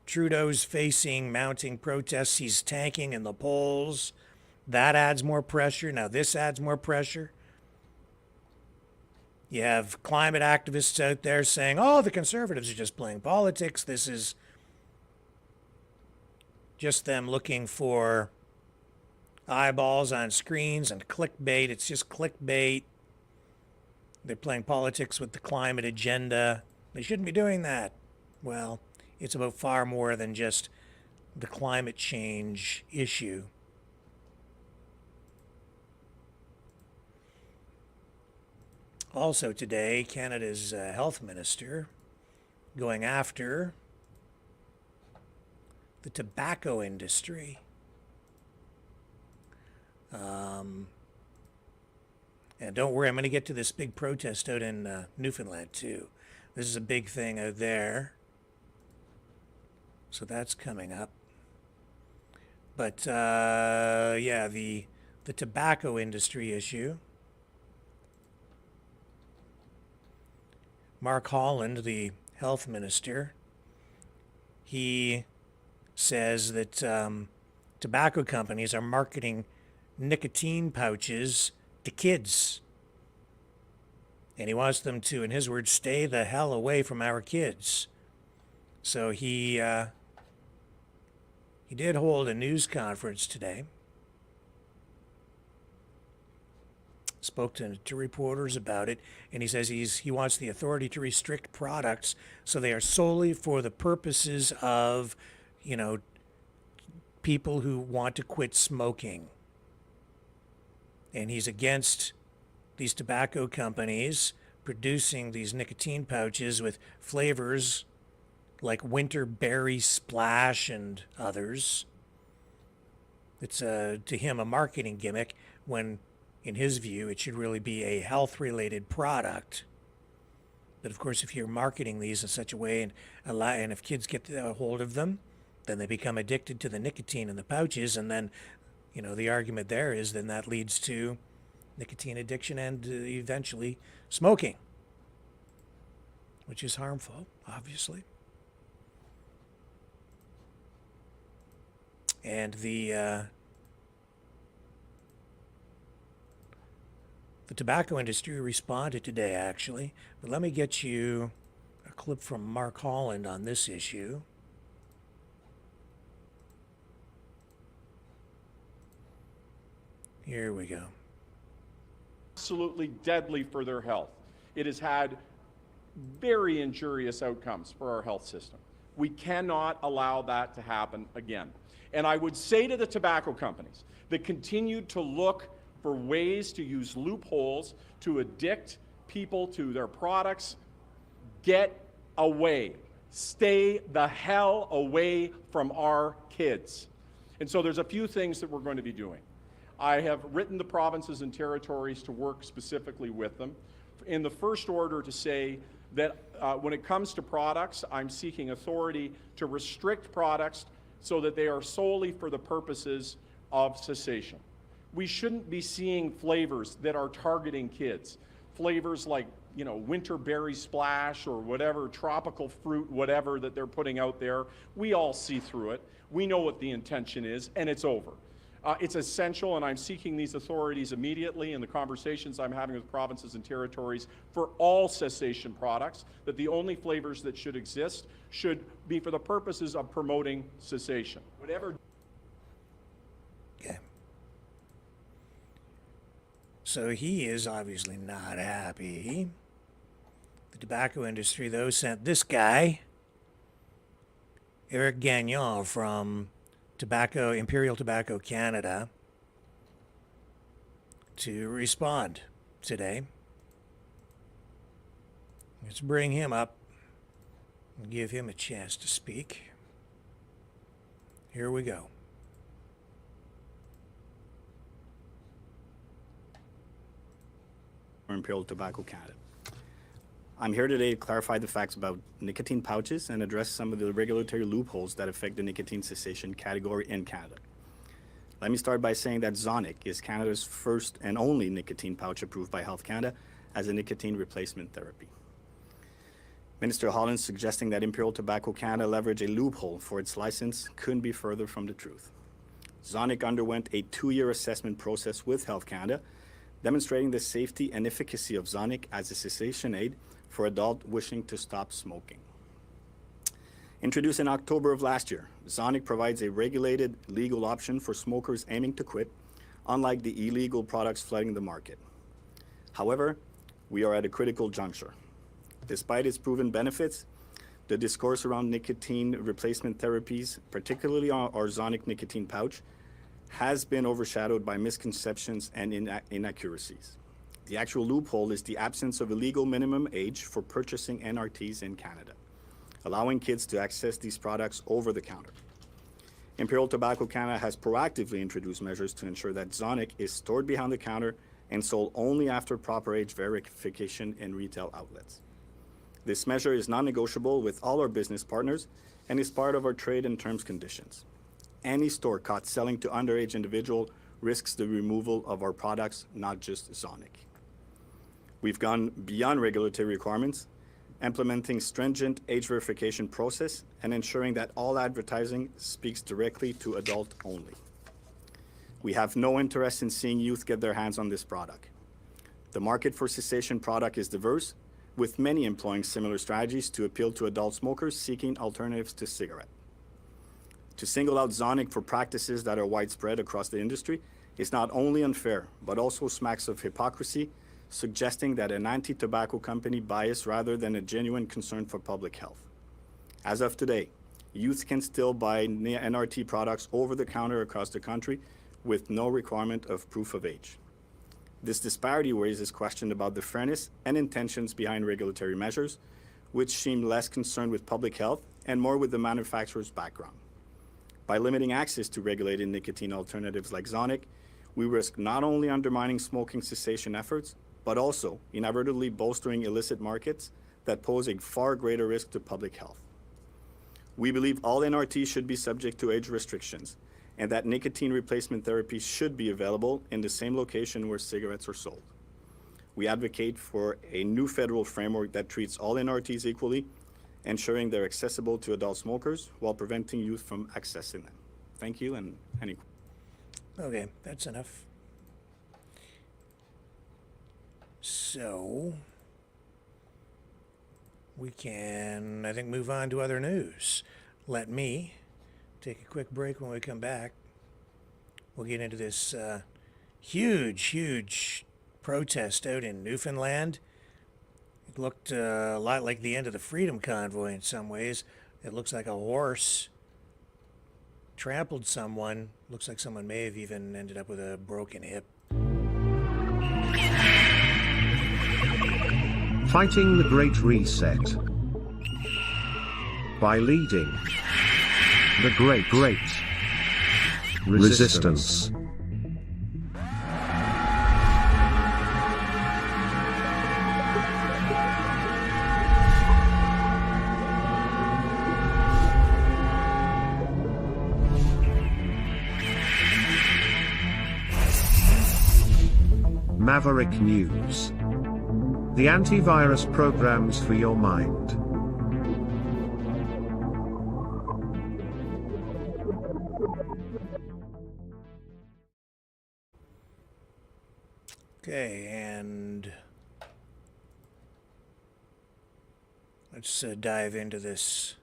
Trudeau's facing mounting protests. He's tanking in the polls. That adds more pressure. Now this adds more pressure. You have climate activists out there saying, oh, the Conservatives are just playing politics. This is just them looking for eyeballs on screens and clickbait. It's just clickbait. They're playing politics with the climate agenda. They shouldn't be doing that. Well, it's about far more than just the climate change issue. Also today, Canada's health minister going after the tobacco industry. And don't worry, I'm going to get to this big protest out in Newfoundland too. This is a big thing out there. So that's coming up. But yeah, the tobacco industry issue. Mark Holland, the health minister, he says that tobacco companies are marketing nicotine pouches to kids. And he wants them to, in his words, stay the hell away from our kids. So he did hold a news conference today. Spoke to reporters about it, and he says he wants the authority to restrict products so they are solely for the purposes of, you know, people who want to quit smoking. And he's against these tobacco companies producing these nicotine pouches with flavors like winter berry splash and others. It's to him a marketing gimmick when, in his view, it should really be a health-related product. But of course, if you're marketing these in such a way and if kids get a hold of them, then they become addicted to the nicotine in the pouches, and then, you know, the argument there is then that leads to nicotine addiction and eventually smoking, which is harmful, obviously. And the tobacco industry responded today, actually. But let me get you a clip from Mark Holland on this issue. Here we go. Absolutely deadly for their health. It has had very injurious outcomes for our health system. We cannot allow that to happen again. And I would say to the tobacco companies that continue to look for ways to use loopholes to addict people to their products, get away. Stay the hell away from our kids. And so there's a few things that we're going to be doing. I have written the provinces and territories to work specifically with them. In the first order to say that when it comes to products, I'm seeking authority to restrict products so that they are solely for the purposes of cessation. We shouldn't be seeing flavors that are targeting kids. Flavors like, you know, winter berry splash or whatever, tropical fruit, whatever that they're putting out there. We all see through it. We know what the intention is, and it's over. It's essential, and I'm seeking these authorities immediately in the conversations I'm having with provinces and territories for all cessation products, that the only flavors that should exist should be for the purposes of promoting cessation. Whatever. Okay. So he is obviously not happy. The tobacco industry, though, sent this guy, Eric Gagnon from Imperial Tobacco Canada, to respond today. Let's bring him up and give him a chance to speak. Here we go. Imperial Tobacco Canada. I'm here today to clarify the facts about nicotine pouches and address some of the regulatory loopholes that affect the nicotine cessation category in Canada. Let me start by saying that Zonic is Canada's first and only nicotine pouch approved by Health Canada as a nicotine replacement therapy. Minister Holland suggesting that Imperial Tobacco Canada leverage a loophole for its license couldn't be further from the truth. Zonic underwent a 2-year assessment process with Health Canada, demonstrating the safety and efficacy of Zonic as a cessation aid for adults wishing to stop smoking. Introduced in October of last year, Zonic provides a regulated legal option for smokers aiming to quit, unlike the illegal products flooding the market. However, we are at a critical juncture. Despite its proven benefits, the discourse around nicotine replacement therapies, particularly our Zonic nicotine pouch, has been overshadowed by misconceptions and inaccuracies. The actual loophole is the absence of a legal minimum age for purchasing NRTs in Canada, allowing kids to access these products over the counter. Imperial Tobacco Canada has proactively introduced measures to ensure that Zonic is stored behind the counter and sold only after proper age verification in retail outlets. This measure is non-negotiable with all our business partners and is part of our trade and terms conditions. Any store caught selling to underage individual risks the removal of our products, not just Zonic. We've gone beyond regulatory requirements, implementing stringent age verification process and ensuring that all advertising speaks directly to adult only. We have no interest in seeing youth get their hands on this product. The market for cessation product is diverse, with many employing similar strategies to appeal to adult smokers seeking alternatives to cigarette. To single out Zonic for practices that are widespread across the industry is not only unfair, but also smacks of hypocrisy, suggesting that an anti-tobacco company bias rather than a genuine concern for public health. As of today, youth can still buy NRT products over the counter across the country with no requirement of proof of age. This disparity raises questions about the fairness and intentions behind regulatory measures, which seem less concerned with public health and more with the manufacturer's background. By limiting access to regulated nicotine alternatives like Zonic, we risk not only undermining smoking cessation efforts, but also inadvertently bolstering illicit markets that pose a far greater risk to public health. We believe all NRTs should be subject to age restrictions, and that nicotine replacement therapy should be available in the same location where cigarettes are sold. We advocate for a new federal framework that treats all NRTs equally, ensuring they're accessible to adult smokers while preventing youth from accessing them. Thank you, and any questions? Okay, that's enough. So, we can, I think, move on to other news. Let me take a quick break. When we come back, we'll get into this huge protest out in Newfoundland. It looked a lot like the end of the Freedom Convoy in some ways. It looks like a horse trampled someone. Looks like someone may have even ended up with a broken hip. Fighting the Great Reset by leading the Great Resistance. Maverick News. The antivirus programs for your mind. Okay, and let's dive into this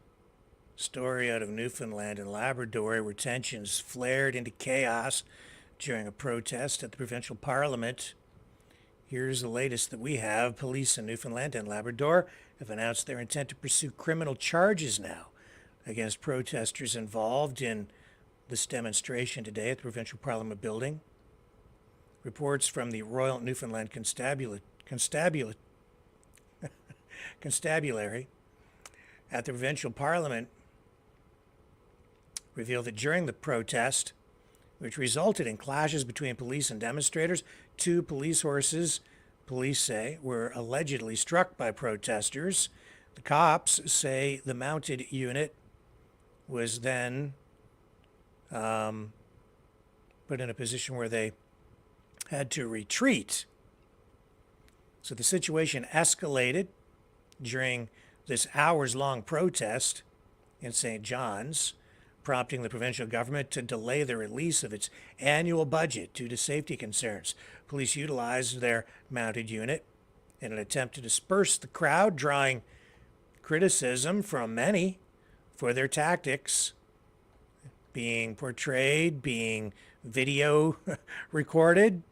story out of Newfoundland and Labrador, where tensions flared into chaos during a protest at the provincial parliament. Here's the latest that we have. Police in Newfoundland and Labrador have announced their intent to pursue criminal charges now against protesters involved in this demonstration today at the provincial parliament building. Reports from the Royal Newfoundland Constabulary at the provincial parliament revealed that during the protest, which resulted in clashes between police and demonstrators, 2 police horses, police say, were allegedly struck by protesters. The cops say the mounted unit was then put in a position where they had to retreat. So the situation escalated during this hours-long protest in St. John's, prompting the provincial government to delay the release of its annual budget due to safety concerns. Police utilized their mounted unit in an attempt to disperse the crowd, drawing criticism from many for their tactics being portrayed, being video recorded,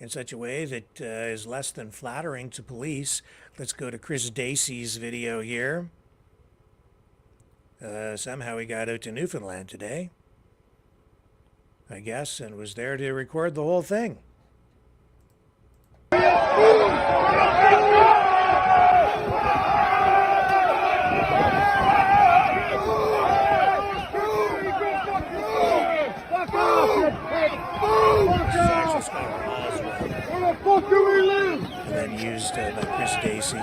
in such a way that is less than flattering to police. Let's go to Chris Dacey's video here. Somehow he got out to Newfoundland today, I guess, and was there to record the whole thing. And then used by Chris Dacey.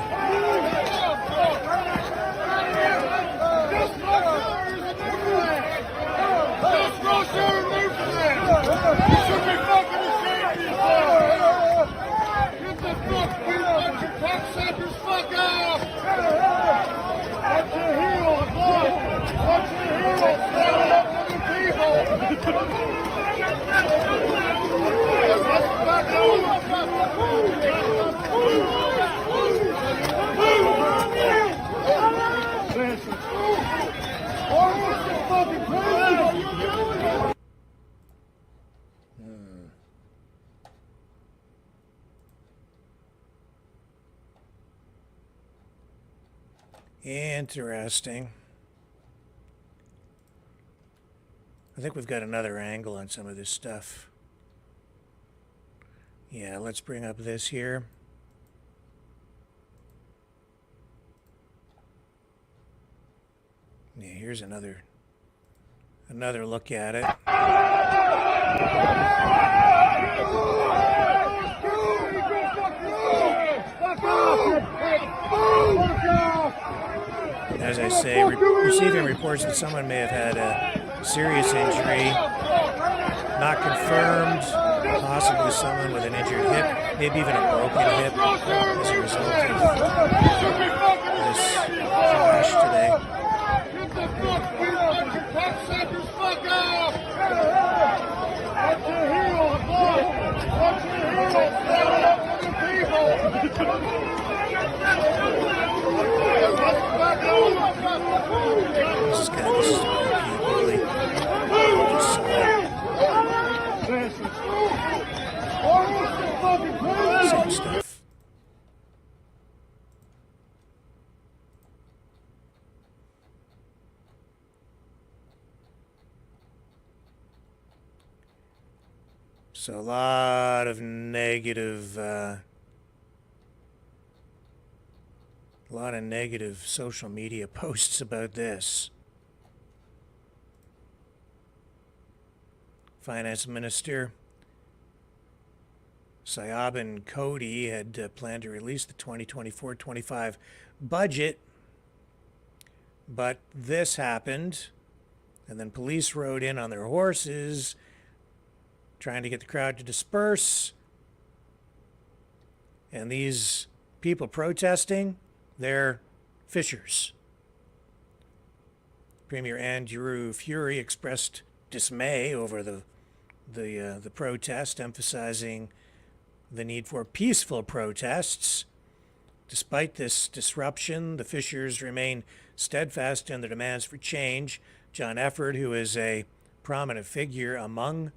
Interesting. I think we've got another angle on some of this stuff. Yeah, let's bring up this here. Yeah, here's another look at it. As I say, receiving reports that someone may have had a serious injury, not confirmed, possibly someone with an injured hip, maybe even a broken hip as a result of this crash today. This is kind of the story, really. Same stuff. So a lot of negative social media posts about this. Finance Minister Syabin Cody had planned to release the 2024-25 budget, but this happened, and then police rode in on their horses, trying to get the crowd to disperse, and these people protesting, they're fishers. Premier Andrew Furey expressed dismay over the protest, emphasizing the need for peaceful protests. Despite this disruption, the fishers remain steadfast in their demands for change. John Efford, who is a prominent figure among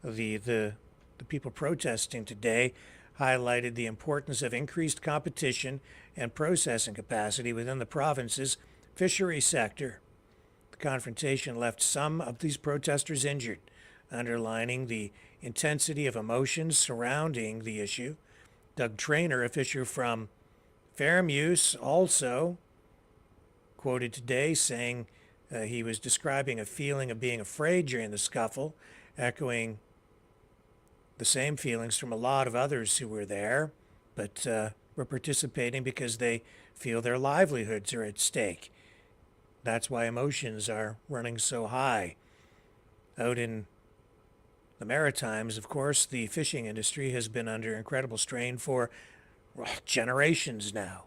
the people protesting today, highlighted the importance of increased competition and processing capacity within the province's fishery sector. The confrontation left some of these protesters injured, underlining the intensity of emotions surrounding the issue. Doug Traynor, a fisher from Fairmuse, also quoted today saying he was describing a feeling of being afraid during the scuffle, echoing the same feelings from a lot of others who were there, but were participating because they feel their livelihoods are at stake. That's why emotions are running so high. Out in the Maritimes, of course, the fishing industry has been under incredible strain for generations now.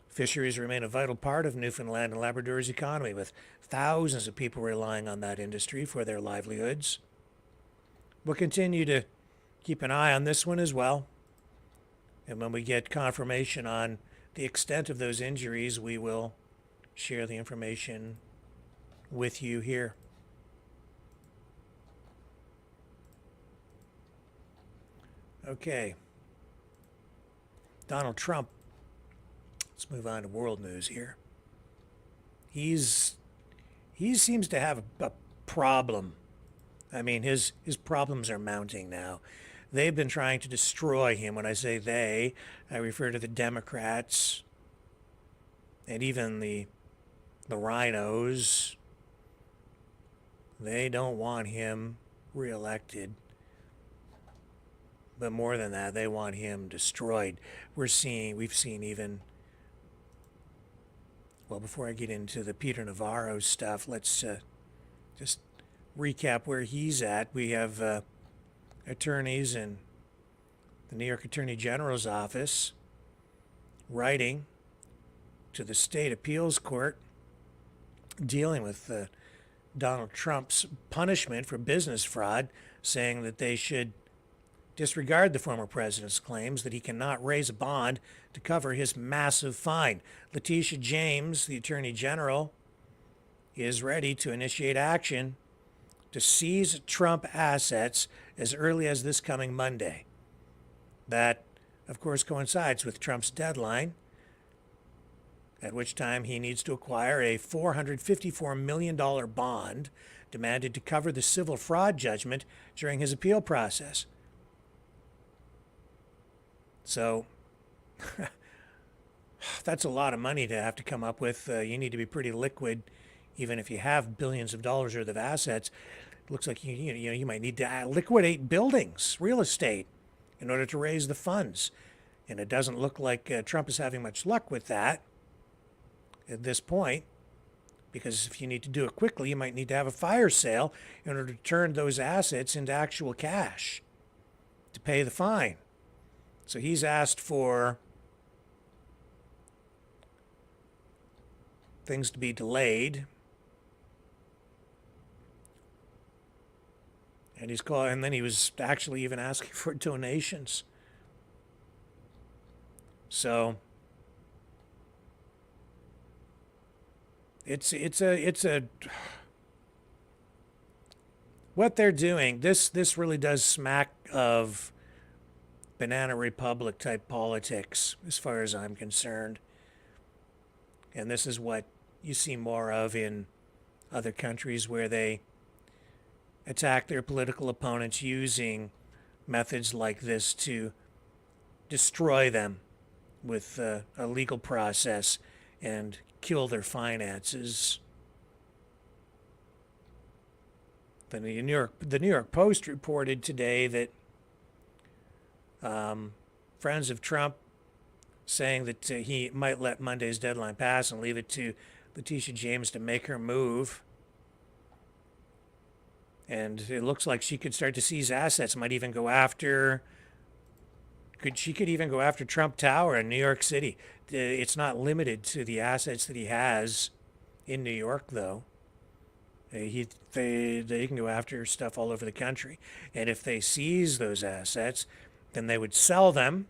Fisheries remain a vital part of Newfoundland and Labrador's economy, with thousands of people relying on that industry for their livelihoods. We'll continue to keep an eye on this one as well. And when we get confirmation on the extent of those injuries, we will share the information with you here. Okay. Donald Trump. Let's move on to world news here. He seems to have a problem. I mean, his problems are mounting now. They've been trying to destroy him. When I say they, I refer to the Democrats and even the rhinos. They don't want him reelected. But more than that, they want him destroyed. We've seen even, well, before I get into the Peter Navarro stuff, let's just recap where he's at. We have attorneys in the New York Attorney General's office writing to the State Appeals Court dealing with Donald Trump's punishment for business fraud, saying that they should disregard the former president's claims that he cannot raise a bond to cover his massive fine. Letitia James, the Attorney General, is ready to initiate action to seize Trump assets as early as this coming Monday. That, of course, coincides with Trump's deadline, at which time he needs to acquire a $454 million bond demanded to cover the civil fraud judgment during his appeal process. So that's a lot of money to have to come up with. You need to be pretty liquid, even if you have billions of dollars worth of assets. It looks like you might need to liquidate buildings, real estate, in order to raise the funds. And it doesn't look like Trump is having much luck with that at this point, because if you need to do it quickly, you might need to have a fire sale in order to turn those assets into actual cash to pay the fine. So he's asked for things to be delayed. And then he was actually even asking for donations. So it's a what they're doing. This really does smack of Banana Republic type politics, as far as I'm concerned. And this is what you see more of in other countries, where they attack their political opponents using methods like this to destroy them with a legal process and kill their finances. The New York Post reported today that friends of Trump saying that he might let Monday's deadline pass and leave it to Letitia James to make her move. And it looks like she could start to seize assets, might even go after... She could even go after Trump Tower in New York City. It's not limited to the assets that he has in New York, though. They can go after stuff all over the country. And if they seize those assets, then they would sell them.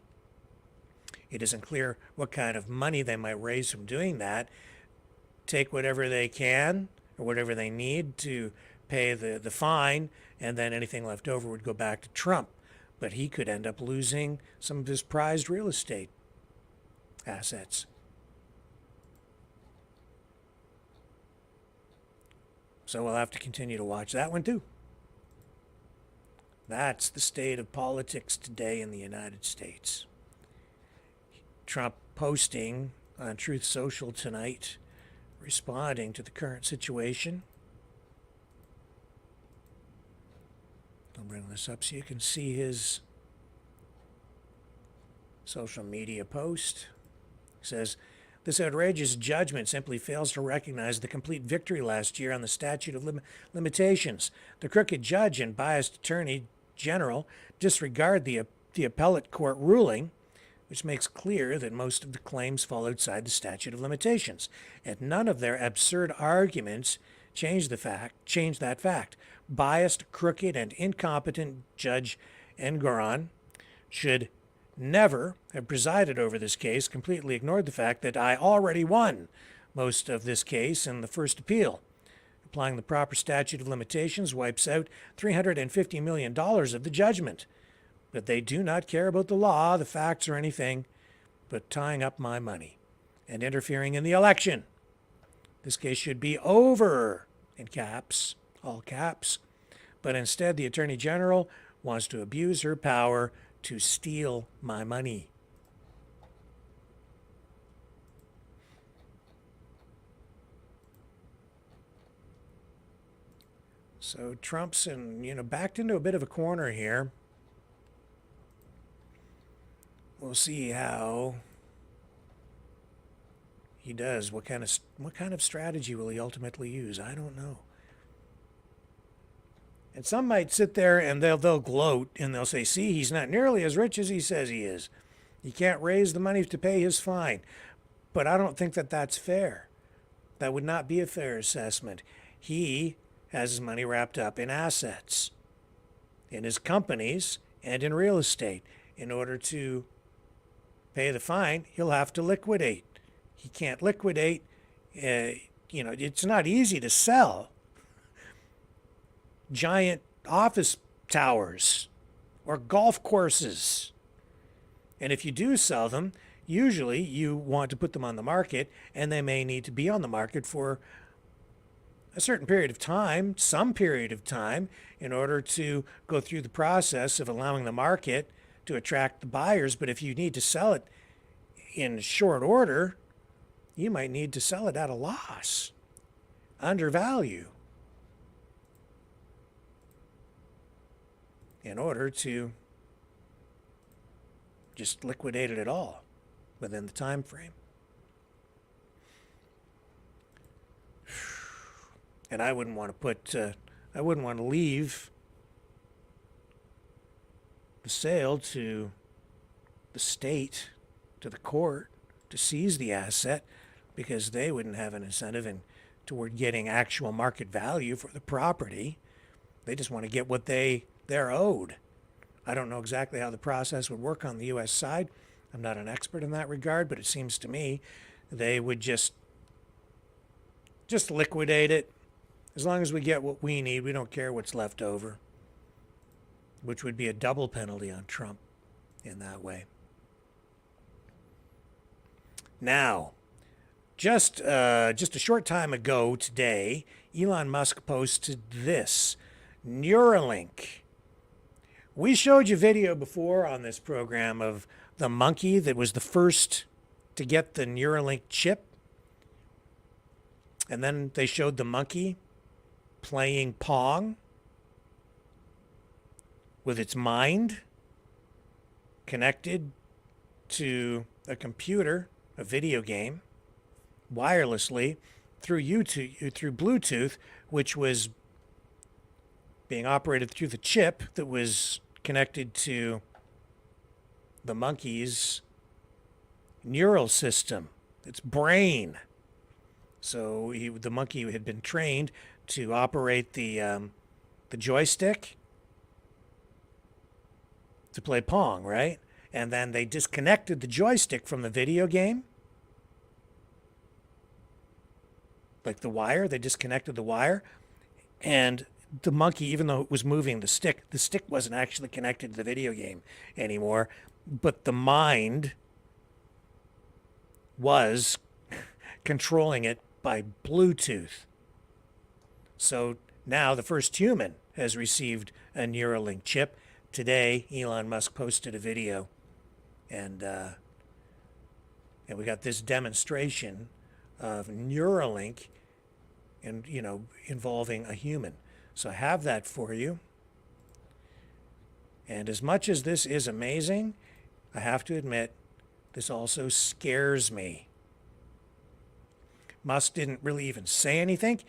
It isn't clear what kind of money they might raise from doing that. Take whatever they can or whatever they need to pay the fine, and then anything left over would go back to Trump. But he could end up losing some of his prized real estate assets. So we'll have to continue to watch that one too. That's the state of politics today in the United States. Trump posting on Truth Social tonight, responding to the current situation. I'll bring this up so you can see his social media post. He says, "This outrageous judgment simply fails to recognize the complete victory last year on the statute of limitations. The crooked judge and biased attorney general disregard the appellate court ruling, which makes clear that most of the claims fall outside the statute of limitations, and none of their absurd arguments change that fact. Biased, crooked, and incompetent Judge Engoron should never have presided over this case, completely ignored the fact that I already won most of this case in the first appeal. Applying the proper statute of limitations wipes out $350 million of the judgment. But they do not care about the law, the facts, or anything but tying up my money and interfering in the election. This case should be over, in caps, all caps. But instead, the Attorney General wants to abuse her power to steal my money. So Trump's backed into a bit of a corner here. We'll see how he does. What kind of strategy will he ultimately use? I don't know. And some might sit there and they'll gloat and they'll say, see, he's not nearly as rich as he says he is. He can't raise the money to pay his fine. But I don't think that that's fair. That would not be a fair assessment. He has his money wrapped up in assets, in his companies, and in real estate. In order to pay the fine, he'll have to liquidate. He can't liquidate. It's not easy to sell giant office towers or golf courses. And if you do sell them, usually you want to put them on the market, and they may need to be on the market for a certain period of time, some period of time, in order to go through the process of allowing the market to attract the buyers. But if you need to sell it in short order, you might need to sell it at a loss, undervalue, in order to just liquidate it at all within the time frame. And I wouldn't want to leave the sale to the state, to the court, to seize the asset, because they wouldn't have an incentive toward getting actual market value for the property. They just want to get what they're owed. I don't know exactly how the process would work on the U.S. side. I'm not an expert in that regard, but it seems to me they would just liquidate it. As long as we get what we need, we don't care what's left over, which would be a double penalty on Trump in that way. Now, just a short time ago today, Elon Musk posted this, Neuralink. We showed you video before on this program of the monkey that was the first to get the Neuralink chip. And then they showed the monkey playing Pong with its mind connected to a computer, a video game, wirelessly through Bluetooth, which was being operated through the chip that was connected to the monkey's neural system, its brain. So the monkey had been trained to operate the joystick to play Pong, right? And then they disconnected the joystick from the video game. Like the wire, they disconnected the wire. And the monkey, even though it was moving the stick wasn't actually connected to the video game anymore. But the mind was controlling it by Bluetooth. So now the first human has received a Neuralink chip. Today, Elon Musk posted a video, and we got this demonstration of Neuralink, and involving a human. So I have that for you. And as much as this is amazing, I have to admit, this also scares me. Musk didn't really even say anything.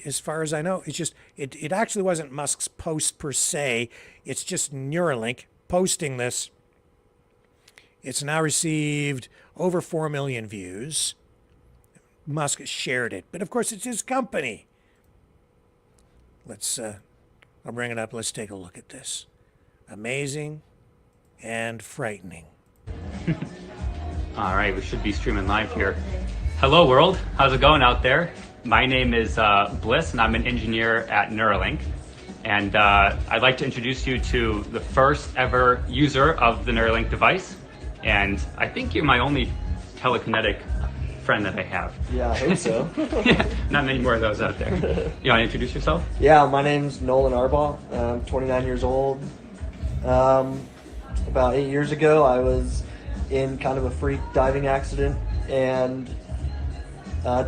As far as I know, it's just, it actually wasn't Musk's post per se. It's just Neuralink posting this. It's now received over 4 million views. Musk shared it, but of course it's his company. I'll bring it up. Let's take a look at this. Amazing and frightening. All right, we should be streaming live here. Hello world, how's it going out there? My name is Bliss and I'm an engineer at Neuralink. and I'd like to introduce you to the first ever user of the Neuralink device, and I think you're my only telekinetic friend that I have. Yeah, I hope so. Yeah, not many more of those out there. You want to introduce yourself? Yeah, my name's Nolan Arbaugh. I'm 29 years old. About 8 years ago, I was in kind of a freak diving accident and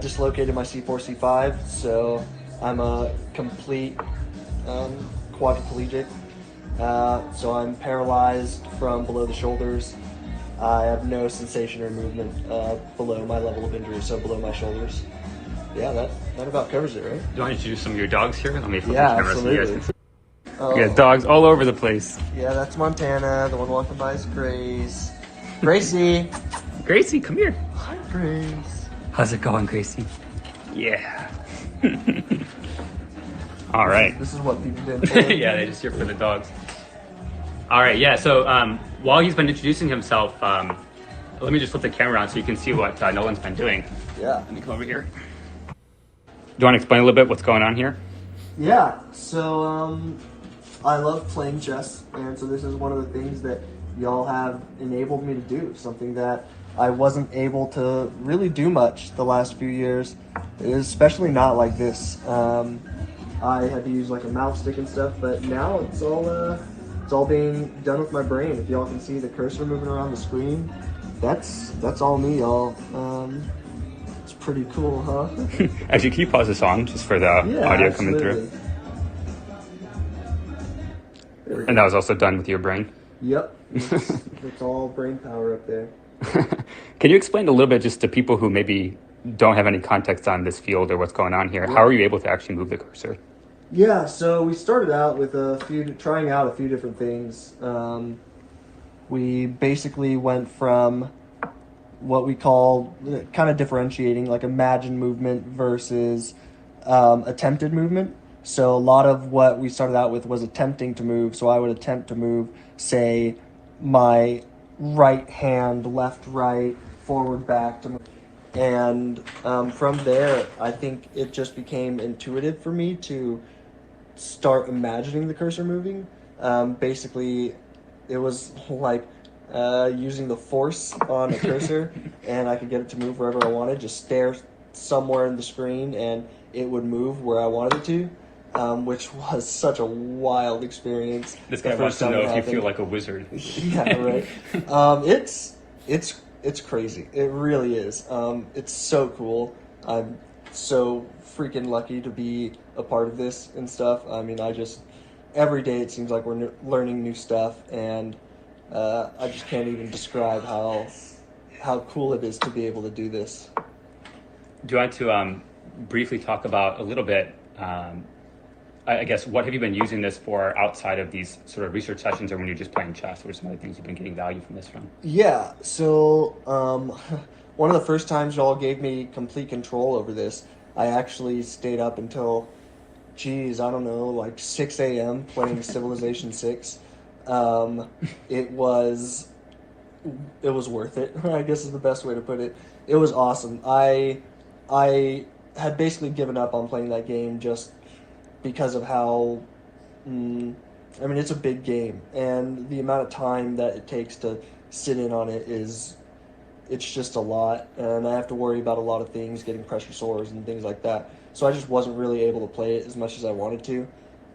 dislocated my C4, C5, so I'm a complete quadriplegic. So I'm paralyzed from below the shoulders. I have no sensation or movement below my level of injury, so below my shoulders. Yeah, that about covers it, right? Do you want to introduce some of your dogs here? Let me flip Yeah, the camera so you guys absolutely. can see. You got dogs all over the place. Yeah, that's Montana. The one walking by is Grace. Gracie! Gracie, come here. Hi, Grace. How's it going, Gracie? Yeah. All right. This is what people did. Yeah, they just here for the dogs. All right, yeah, so while he's been introducing himself, let me just flip the camera on so you can see what Nolan's been doing. Yeah. Let me come over here. Do you want to explain a little bit what's going on here? Yeah, so I love playing chess, and so this is one of the things that y'all have enabled me to do, something that I wasn't able to really do much the last few years, especially not like this. I had to use like a mouse stick and stuff, but now it's all being done with my brain. If y'all can see the cursor moving around the screen, that's all me, y'all. It's pretty cool, huh? Actually, can you pause the song just for the audio coming through? And that was also done with your brain? Yep. It's all brain power up there. Can you explain a little bit just to people who maybe don't have any context on this field or what's going on here? How are you able to actually move the cursor? Yeah, so we started out with trying out a few different things. We basically went from what we call kind of differentiating, like imagined movement versus attempted movement. So a lot of what we started out with was attempting to move. So I would attempt to move, say, my right hand, left, right, forward, back to move. And from there, I think it just became intuitive for me to start imagining the cursor moving. Basically, it was like using the force on a cursor, and I could get it to move wherever I wanted. Just stare somewhere in the screen, and it would move where I wanted it to. Which was such a wild experience. This guy wants to know if you feel like a wizard. Yeah, right. It's crazy. It really is. It's so cool. I'm so freaking lucky to be a part of this and stuff. I mean, every day it seems like we're learning new stuff, and I just can't even describe how cool it is to be able to do this. Do you want to briefly talk about a little bit, I guess, what have you been using this for outside of these sort of research sessions, or when you're just playing chess? What are some of the things you've been getting value from this from? Yeah, so one of the first times y'all gave me complete control over this, I actually stayed up until, I don't know, like 6 a.m. playing Civilization 6. It was worth it, I guess is the best way to put it. It was awesome. I had basically given up on playing that game just because of how, it's a big game, and the amount of time that it takes to sit in on it it's just a lot, and I have to worry about a lot of things, getting pressure sores and things like that. So I just wasn't really able to play it as much as I wanted to,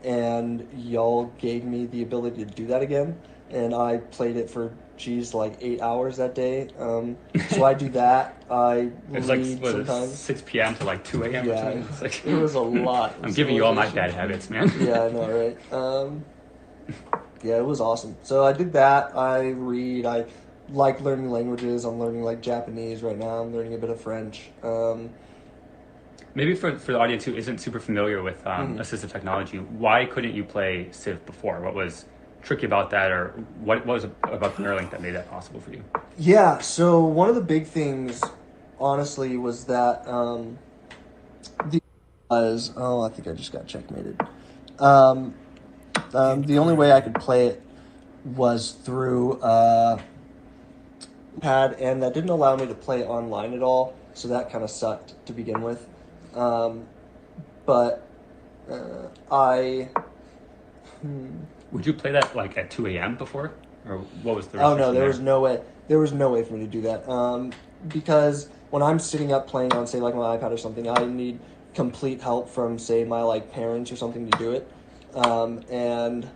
and y'all gave me the ability to do that again, and I played it for like 8 hours that day. So I do that. I it's read like sometimes. 6 p.m. to like 2 a.m. or something. It's like, it was a lot. I'm giving you all my bad habits, man. Yeah, I know, right? Yeah, it was awesome. So I did that. I read. I like learning languages. I'm learning like Japanese right now. I'm learning a bit of French. Maybe for the audience who isn't super familiar with assistive technology, why couldn't you play Civ before? What was tricky about that, or what was about the Neuralink that made that possible for you? Yeah, so one of the big things, honestly, was that I think I just got checkmated. The only way I could play it was through pad, and that didn't allow me to play online at all, so that kind of sucked to begin with. But I Would you play that like at 2 a.m. before, or what was the Oh restriction no, there there? was no way. There was no way for me to do that. Because when I'm sitting up playing on, say, like my iPad or something, I need complete help from, say, my like parents or something to do it, and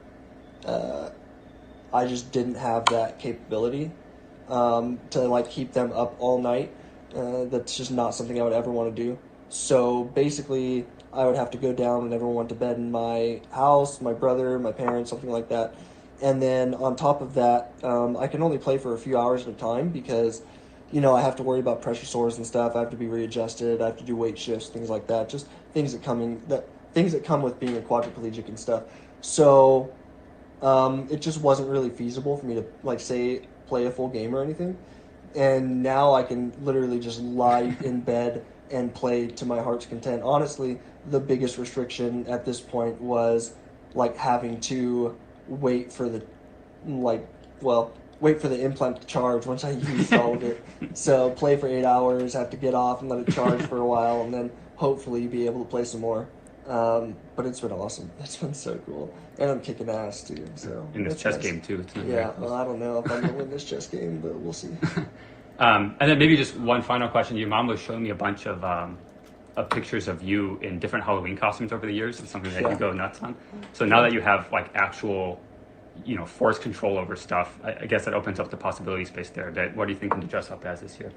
I just didn't have that capability to like keep them up all night. That's just not something I would ever want to do. So basically, I would have to go down when everyone went to bed in my house, my brother, my parents, something like that. And then on top of that, I can only play for a few hours at a time because, I have to worry about pressure sores and stuff. I have to be readjusted. I have to do weight shifts, things like that. Just things that come with being a quadriplegic and stuff. So it just wasn't really feasible for me to like say play a full game or anything. And now I can literally just lie in bed and play to my heart's content. Honestly, the biggest restriction at this point was like having to wait for the wait for the implant to charge once I used all of it. So play for 8 hours, have to get off and let it charge for a while, and then hopefully be able to play some more. But it's been awesome. It's been so cool, and I'm kicking ass too. So In this it's chess nice. game too. It's not Yeah, very close. well, I don't know if I'm gonna win this chess game, but we'll see. And then maybe just one final question. Your mom was showing me a bunch of pictures of you in different Halloween costumes over the years. It's something that you go nuts on. So now that you have like actual, force control over stuff, I guess that opens up the possibility space there a bit. What are you thinking to dress up as this year?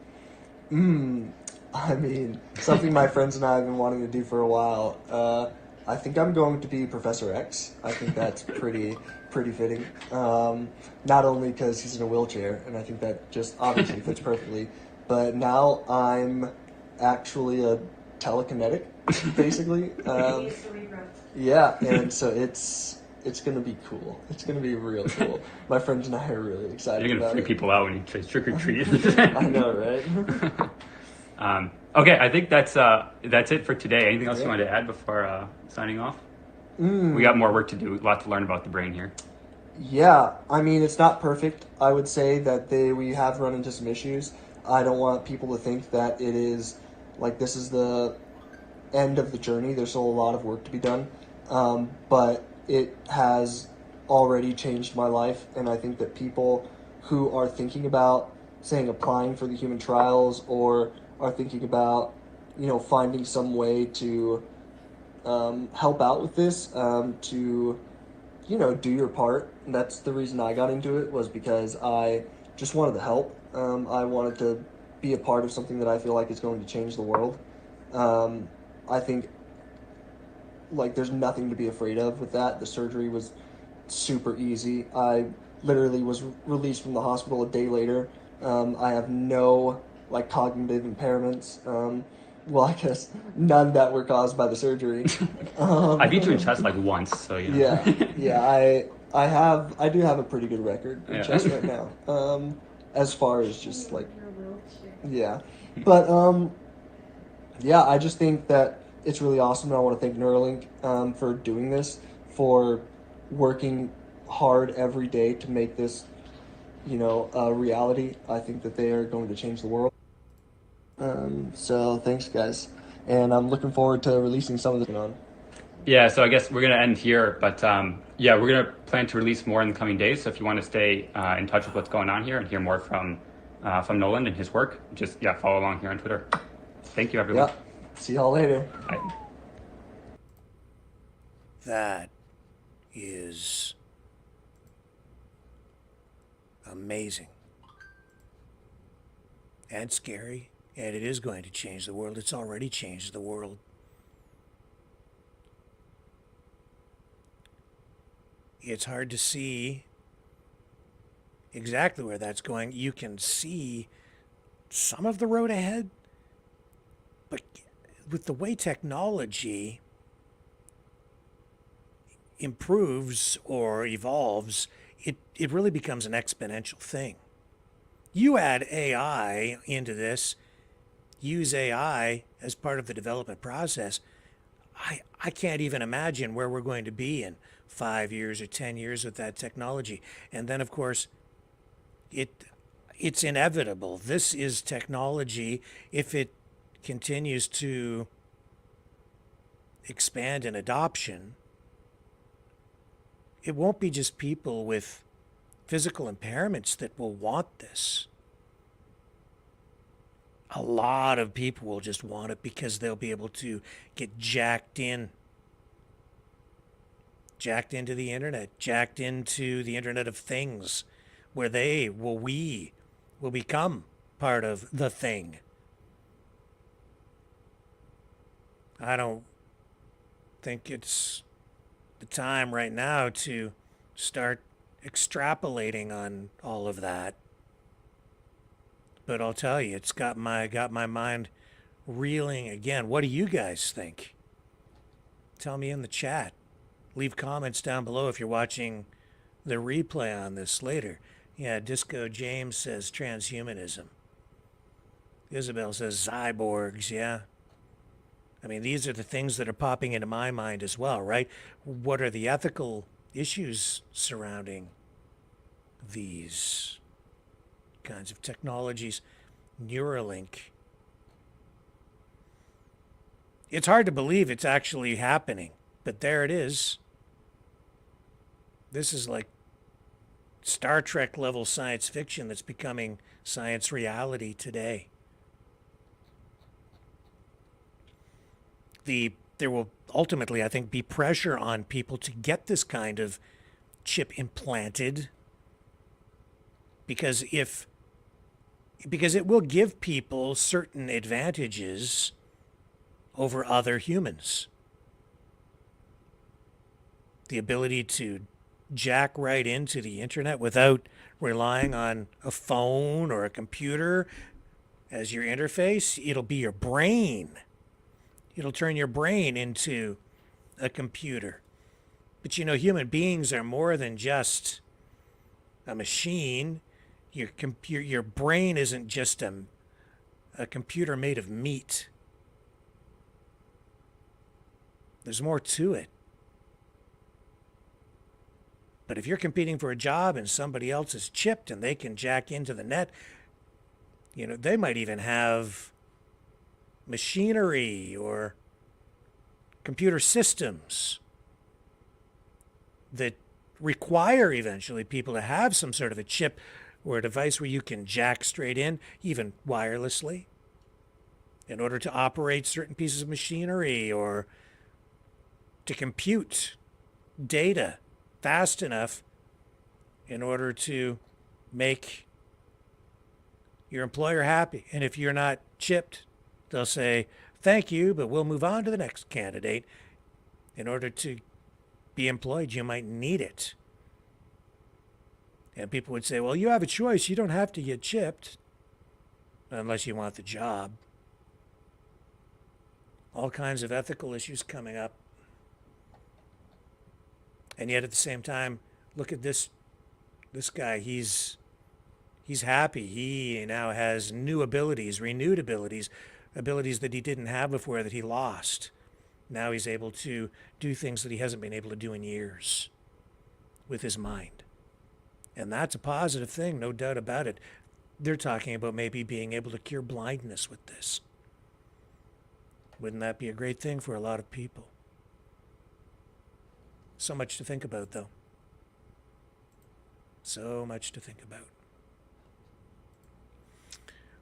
I mean, something my friends and I have been wanting to do for a while. I think I'm going to be Professor X. I think that's pretty fitting. Not only because he's in a wheelchair, and I think that just obviously fits perfectly, but now I'm actually a telekinetic, basically. Yeah, and so it's gonna be cool. It's gonna be real cool. My friends and I are really excited. You're gonna about freak it. people out when you say trick or treat. I know, right? Okay, I think that's it for today. Anything else you want to add before signing off? We got more work to do. A lot to learn about the brain here. Yeah, I mean, it's not perfect. I would say that we have run into some issues. I don't want people to think that it is like this is the end of the journey. There's still a lot of work to be done, but it has already changed my life, and I think that people who are thinking about, saying, applying for the human trials or are thinking about, finding some way to help out with this, to do your part. And that's the reason I got into it, was because I just wanted to help. I wanted to be a part of something that I feel like is going to change the world. I think like there's nothing to be afraid of with that. The surgery was super easy. I literally was released from the hospital a day later. I have no like cognitive impairments. Well, I guess none that were caused by the surgery. I beat you in chess like once, so Yeah. I do have a pretty good record in chess right now. As far as just like, yeah, but yeah, I just think that it's really awesome, and I want to thank Neuralink for doing this, for working hard every day to make this, a reality. I think that they are going to change the world. So thanks, guys, and I'm looking forward to releasing some of this on. Yeah, so I guess we're going to end here, but yeah, we're going to plan to release more in the coming days. So if you want to stay in touch with what's going on here and hear more from Nolan and his work, just follow along here on Twitter. Thank you, everyone. Yeah. See y'all later. Bye. That is amazing and scary, and it is going to change the world. It's already changed the world. It's hard to see exactly where that's going. You can see some of the road ahead, but with the way technology improves or evolves, it really becomes an exponential thing. You add AI into this, use AI as part of the development process, I can't even imagine where we're going to be in 5 years or 10 years with that technology. And then, of course, it's inevitable. This is technology. If it continues to expand in adoption, it won't be just people with physical impairments that will want this. A lot of people will just want it because they'll be able to get jacked into the internet, jacked into the Internet of Things, where we will become part of the thing. I don't think it's the time right now to start extrapolating on all of that. But I'll tell you, it's got my mind reeling again. What do you guys think? Tell me in the chat. Leave comments down below if you're watching the replay on this later. Yeah, Disco James says transhumanism. Isabel says cyborgs, yeah. I mean, these are the things that are popping into my mind as well, right? What are the ethical issues surrounding these kinds of technologies? Neuralink. It's hard to believe it's actually happening, but there it is. This is like Star Trek level science fiction that's becoming science reality today. There will ultimately, I think, be pressure on people to get this kind of chip implanted because it will give people certain advantages over other humans. The ability to jack right into the internet without relying on a phone or a computer as your interface. It'll be your brain. It'll turn your brain into a computer. But you know, human beings are more than just a machine. Your brain isn't just a computer made of meat. There's more to it. But if you're competing for a job and somebody else is chipped and they can jack into the net, you know, they might even have machinery or computer systems that require eventually people to have some sort of a chip or a device where you can jack straight in, even wirelessly, in order to operate certain pieces of machinery or to compute data fast enough in order to make your employer happy. And if you're not chipped, they'll say, thank you, but we'll move on to the next candidate. In order to be employed, you might need it. And people would say, well, you have a choice. You don't have to get chipped unless you want the job. All kinds of ethical issues coming up. And yet at the same time, look at this guy. He's happy. He now has new abilities, renewed abilities that he didn't have before, that he lost. Now he's able to do things that he hasn't been able to do in years with his mind. And that's a positive thing, no doubt about it. They're talking about maybe being able to cure blindness with this. Wouldn't that be a great thing for a lot of people? So much to think about, though. So much to think about.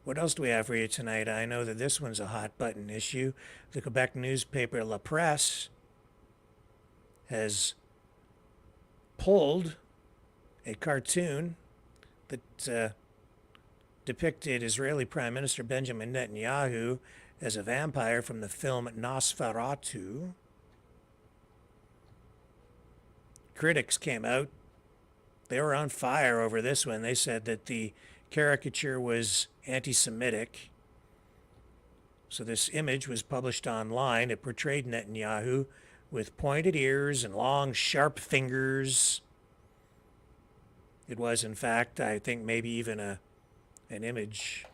What else do we have for you tonight? I know that this one's a hot button issue. The Quebec newspaper La Presse has pulled a cartoon that depicted Israeli Prime Minister Benjamin Netanyahu as a vampire from the film Nosferatu. Critics came out. They were on fire over this one. They said that the caricature was anti-Semitic. So this image was published online. It portrayed Netanyahu with pointed ears and long, sharp fingers. It was, in fact, I think maybe even an image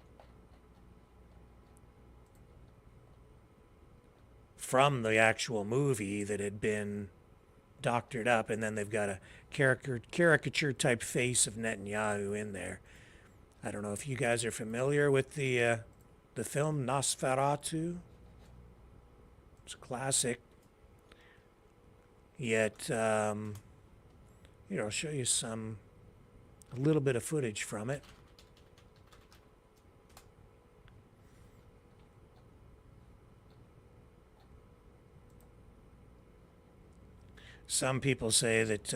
from the actual movie that had been doctored up, and then they've got a caricature type face of Netanyahu in there. I don't know if you guys are familiar with the film Nosferatu. It's a classic. Yet Here, I'll show you a little bit of footage from it. Some people say that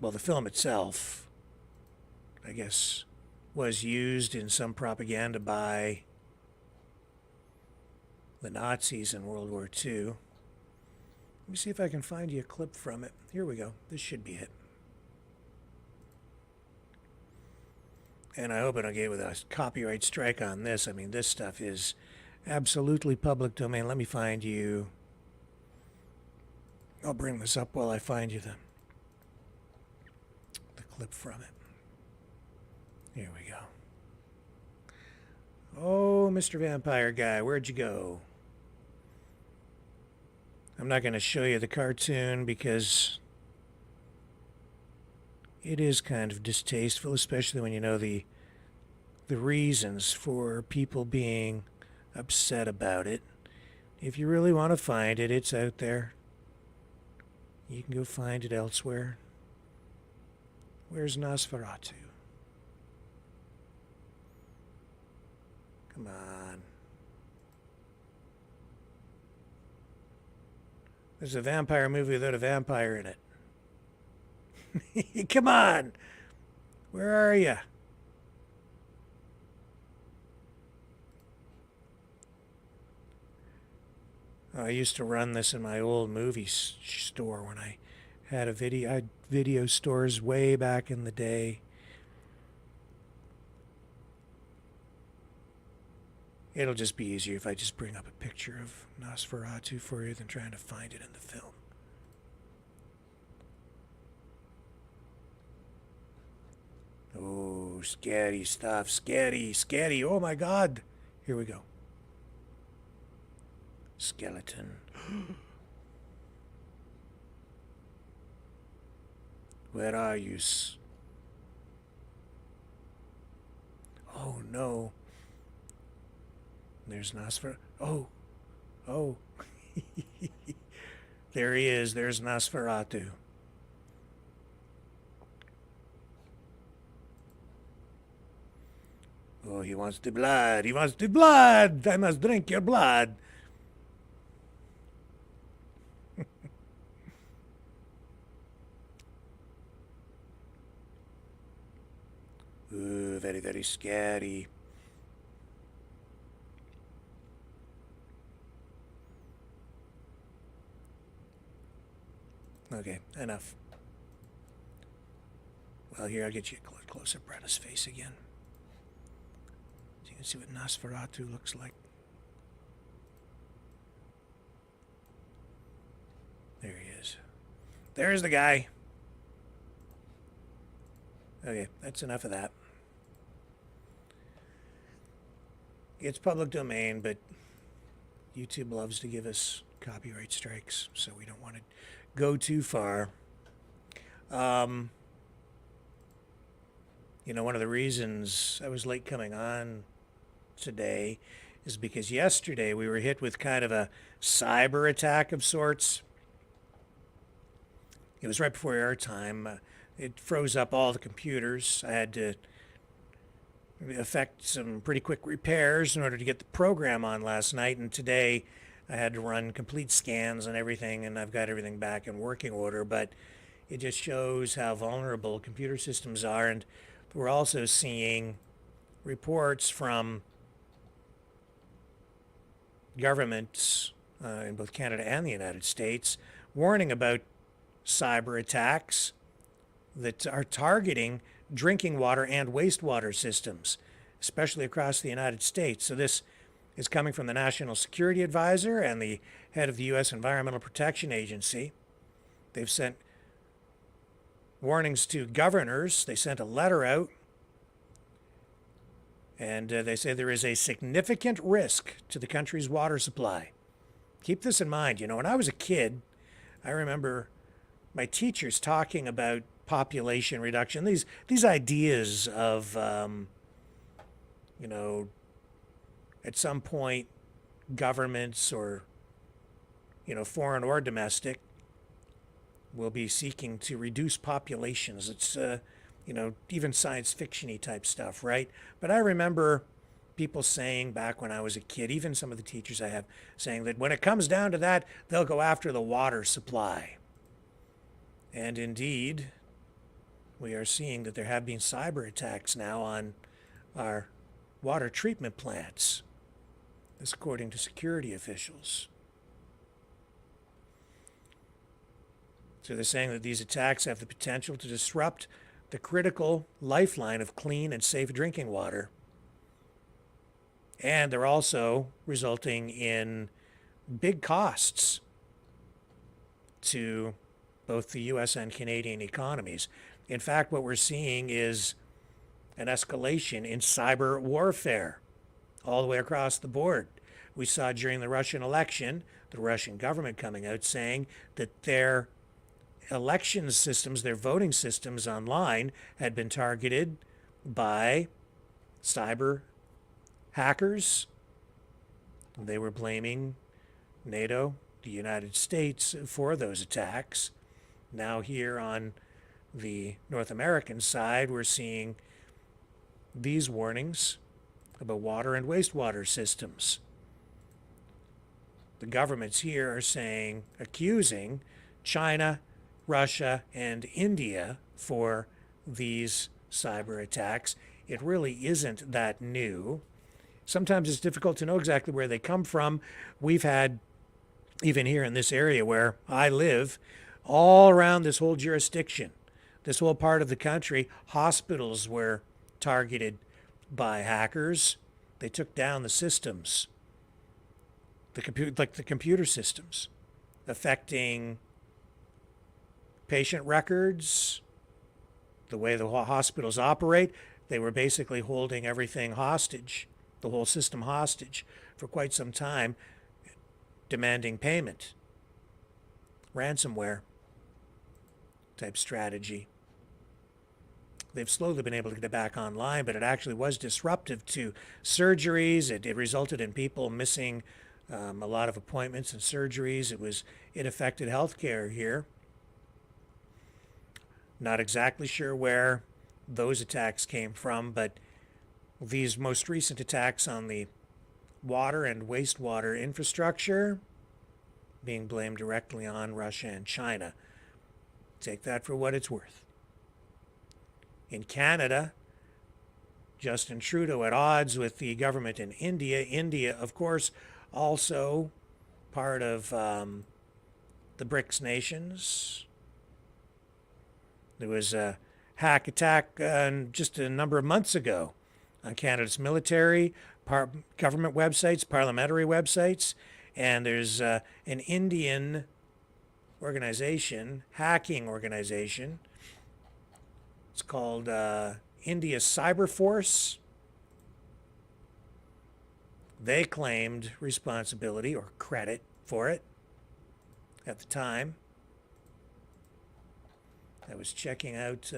well, the film itself, I guess, was used in some propaganda by the Nazis in World War II. Let me see if I can find you a clip from it. Here we go. This should be it. And I hope I don't get with a copyright strike on this. I mean, this stuff is absolutely public domain. Let me find you. I'll bring this up while I find you the clip from it. Here we go. Oh, Mr. Vampire Guy, where'd you go? I'm not going to show you the cartoon because it is kind of distasteful, especially when you know the reasons for people being upset about it. If you really want to find it, it's out there. You can go find it elsewhere. Where's Nosferatu? Come on. There's a vampire movie without a vampire in it. Come on. Where are you? I used to run this in my old movie store when I had I had video stores way back in the day. It'll just be easier if I just bring up a picture of Nosferatu for you than trying to find it in the film. Oh, scary stuff. Scary, scary. Oh my God. Here we go. Skeleton. Where are you? Oh no. There's Nosferatu. Oh. There he is. There's Nosferatu. Oh, he wants the blood. He wants the blood. I must drink your blood. Ooh, very, very scary. Okay, enough. Well, here, I'll get you a close-up Brenna's face again. So you can see what Nosferatu looks like. There he is. There's the guy. Okay, that's enough of that. It's public domain, but YouTube loves to give us copyright strikes, so we don't want to go too far. You know, one of the reasons I was late coming on today is because yesterday we were hit with kind of a cyber attack of sorts. It was right before airtime. It froze up all the computers. I had to effect some pretty quick repairs in order to get the program on last night, and today I had to run complete scans and everything, and I've got everything back in working order, but it just shows how vulnerable computer systems are. And we're also seeing reports from governments in both Canada and the United States warning about cyber attacks that are targeting drinking water and wastewater systems, especially across the United States. So this is coming from the National Security Advisor and the head of the U.S. Environmental Protection Agency. They've sent warnings to governors. They sent a letter out, and they say there is a significant risk to the country's water supply. Keep this in mind. You know, when I was a kid, I remember my teachers talking about population reduction, these ideas of, you know, at some point governments or foreign or domestic, will be seeking to reduce populations. It's, even science fiction-y type stuff, right? But I remember people saying back when I was a kid, even some of the teachers I have, saying that when it comes down to that, they'll go after the water supply. And indeed, we are seeing that there have been cyber attacks now on our water treatment plants, this according to security officials. So they're saying that these attacks have the potential to disrupt the critical lifeline of clean and safe drinking water. And they're also resulting in big costs to both the U.S. and Canadian economies. In fact, what we're seeing is an escalation in cyber warfare all the way across the board. We saw during the Russian election, the Russian government coming out saying that their election systems, their voting systems online had been targeted by cyber hackers. They were blaming NATO, the United States, for those attacks. Now here on the North American side, we're seeing these warnings about water and wastewater systems. The governments here are saying, accusing China, Russia, and India for these cyber attacks. It really isn't that new. Sometimes it's difficult to know exactly where they come from. We've had, even here in this area where I live, all around this whole jurisdiction, this whole part of the country, hospitals were targeted by hackers. They took down the systems, the computer systems, affecting patient records, the way the hospitals operate. They were basically holding everything hostage, the whole system hostage, for quite some time, demanding payment. Ransomware type strategy. They've slowly been able to get it back online, but it actually was disruptive to surgeries. It resulted in people missing a lot of appointments and surgeries. It affected healthcare here. Not exactly sure where those attacks came from, but these most recent attacks on the water and wastewater infrastructure being blamed directly on Russia and China. Take that for what it's worth. In Canada, Justin Trudeau at odds with the government in India. India, of course, also part of the BRICS nations. There was a hack attack just a number of months ago on Canada's military, government websites, parliamentary websites, and there's an Indian organization, hacking organization. It's called India Cyber Force. They claimed responsibility or credit for it at the time. I was checking out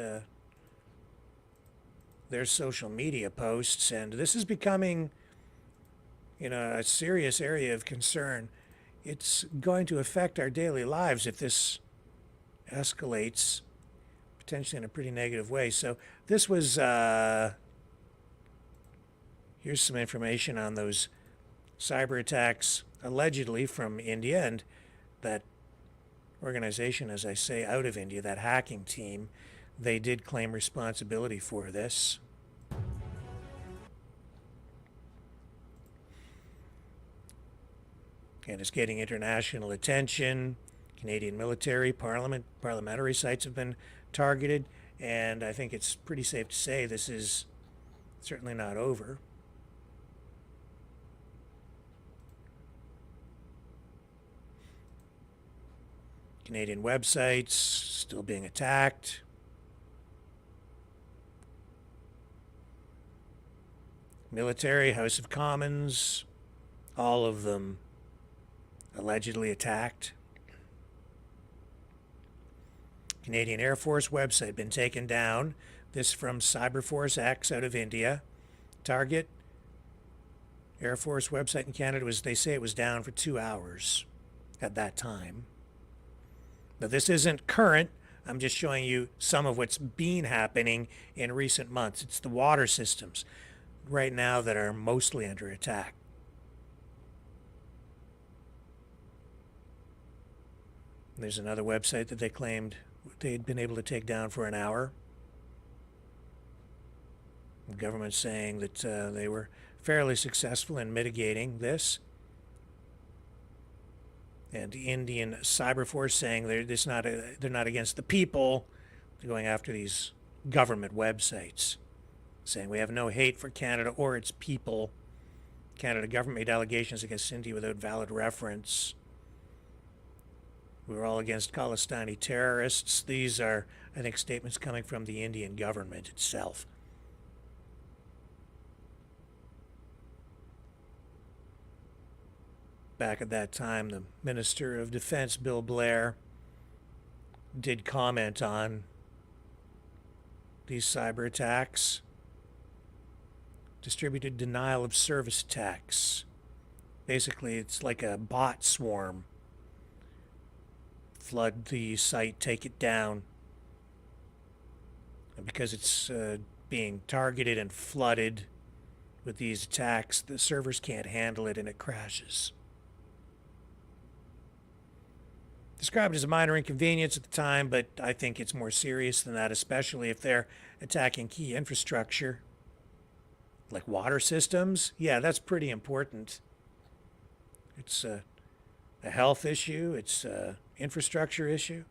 their social media posts, and this is becoming, a serious area of concern. It's going to affect our daily lives if this escalates, potentially in a pretty negative way. So this was, here's some information on those cyber attacks allegedly from India, and that organization, as I say, out of India, that hacking team, they did claim responsibility for this. And it's getting international attention. Canadian military, parliamentary sites have been targeted, and I think it's pretty safe to say this is certainly not over. Canadian websites still being attacked. Military, House of Commons, all of them allegedly attacked. Canadian Air Force website been taken down. This from Cyberforce X out of India. Target Air Force website in Canada they say it was down for 2 hours. at that time. Now, this isn't current. I'm just showing you some of what's been happening in recent months. It's the water systems right now that are mostly under attack. There's another website that they claimed they'd been able to take down for an hour. The government's saying that they were fairly successful in mitigating this. And the Indian Cyber Force saying they're not against the people. They're going after these government websites, saying we have no hate for Canada or its people. Canada government made allegations against India without valid reference. We were all against Khalistani terrorists. These are, I think, statements coming from the Indian government itself. Back at that time, the Minister of Defense, Bill Blair, did comment on these cyber attacks. Distributed denial of service attacks. Basically, it's like a bot swarm. Flood the site, take it down. And because it's being targeted and flooded with these attacks, the servers can't handle it and it crashes. Described as a minor inconvenience at the time, but I think it's more serious than that, especially if they're attacking key infrastructure like water systems. Yeah, that's pretty important. It's a health issue. It's an infrastructure issue.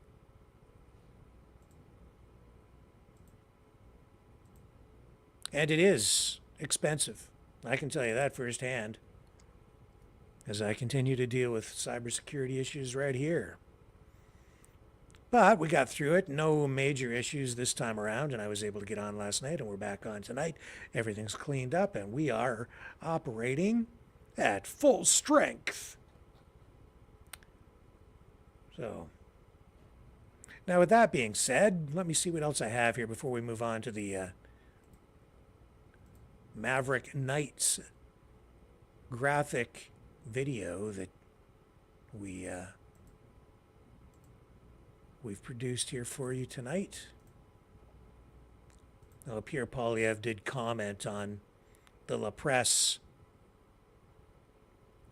And it is expensive. I can tell you that firsthand, as I continue to deal with cybersecurity issues right here. But we got through it. No major issues this time around, and I was able to get on last night, and we're back on tonight. Everything's cleaned up, and we are operating at full strength. So, now with that being said, let me see what else I have here before we move on to the Maverick Knights graphic video that we've produced here for you tonight. Now, Pierre Poilievre did comment on the La Presse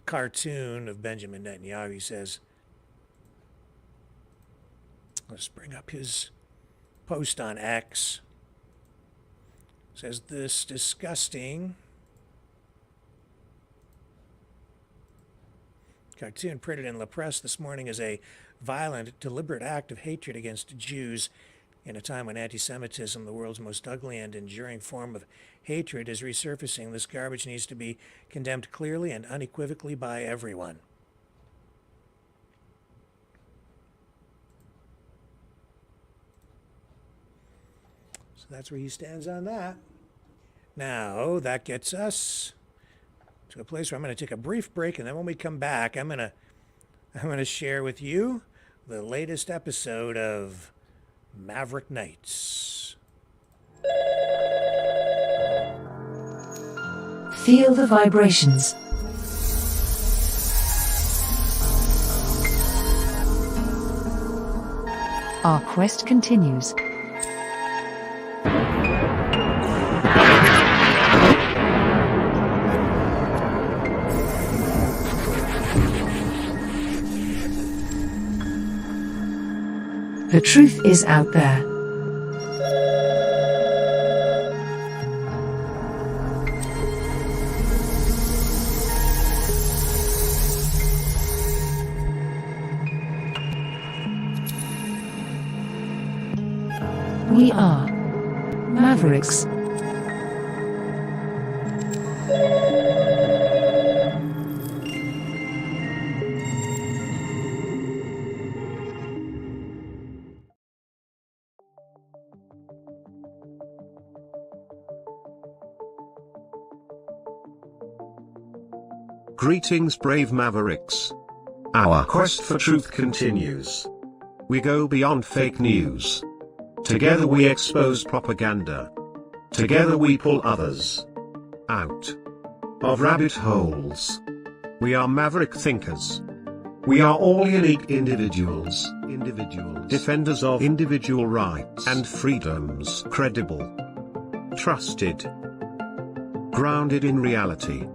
cartoon of Benjamin Netanyahu. He says, let's bring up his post on X. Says, this disgusting cartoon printed in La Presse this morning is a violent, deliberate act of hatred against Jews in a time when anti-Semitism, the world's most ugly and enduring form of hatred, is resurfacing. This garbage needs to be condemned clearly and unequivocally by everyone. So that's where he stands on that. Now, that gets us to a place where I'm going to take a brief break, and then when we come back, I'm going to share with you the latest episode of Maverick Knights. Feel the vibrations. Our quest continues. The truth is out there. We are Mavericks. Greetings, brave Mavericks. Our quest for truth continues. We go beyond fake news. Together we expose propaganda. Together we pull others out of rabbit holes. We are maverick thinkers. We are all unique individuals, defenders of individual rights and freedoms, credible, trusted, grounded in reality.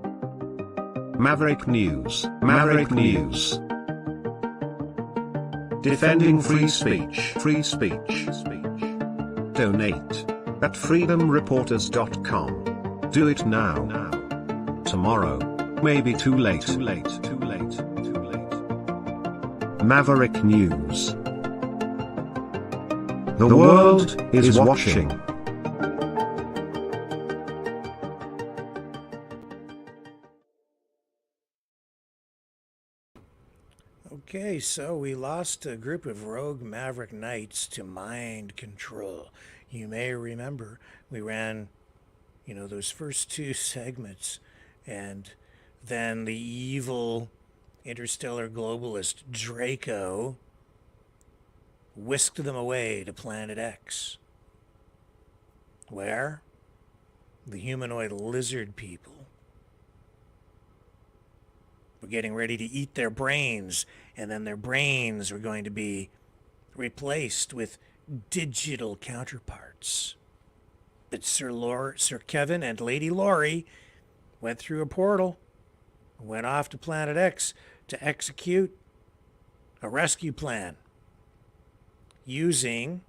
Maverick News, Maverick News. Defending free speech, free speech. Donate at freedomreporters.com. Do it now. Tomorrow may be too late. Maverick News. The world is watching. Okay, so we lost a group of rogue Maverick Knights to mind control. You may remember we ran, those first two segments, and then the evil interstellar globalist Draco whisked them away to Planet X, where the humanoid lizard people were getting ready to eat their brains, and then their brains were going to be replaced with digital counterparts. But Sir Kevin and Lady Laurie went through a portal, went off to Planet X to execute a rescue plan using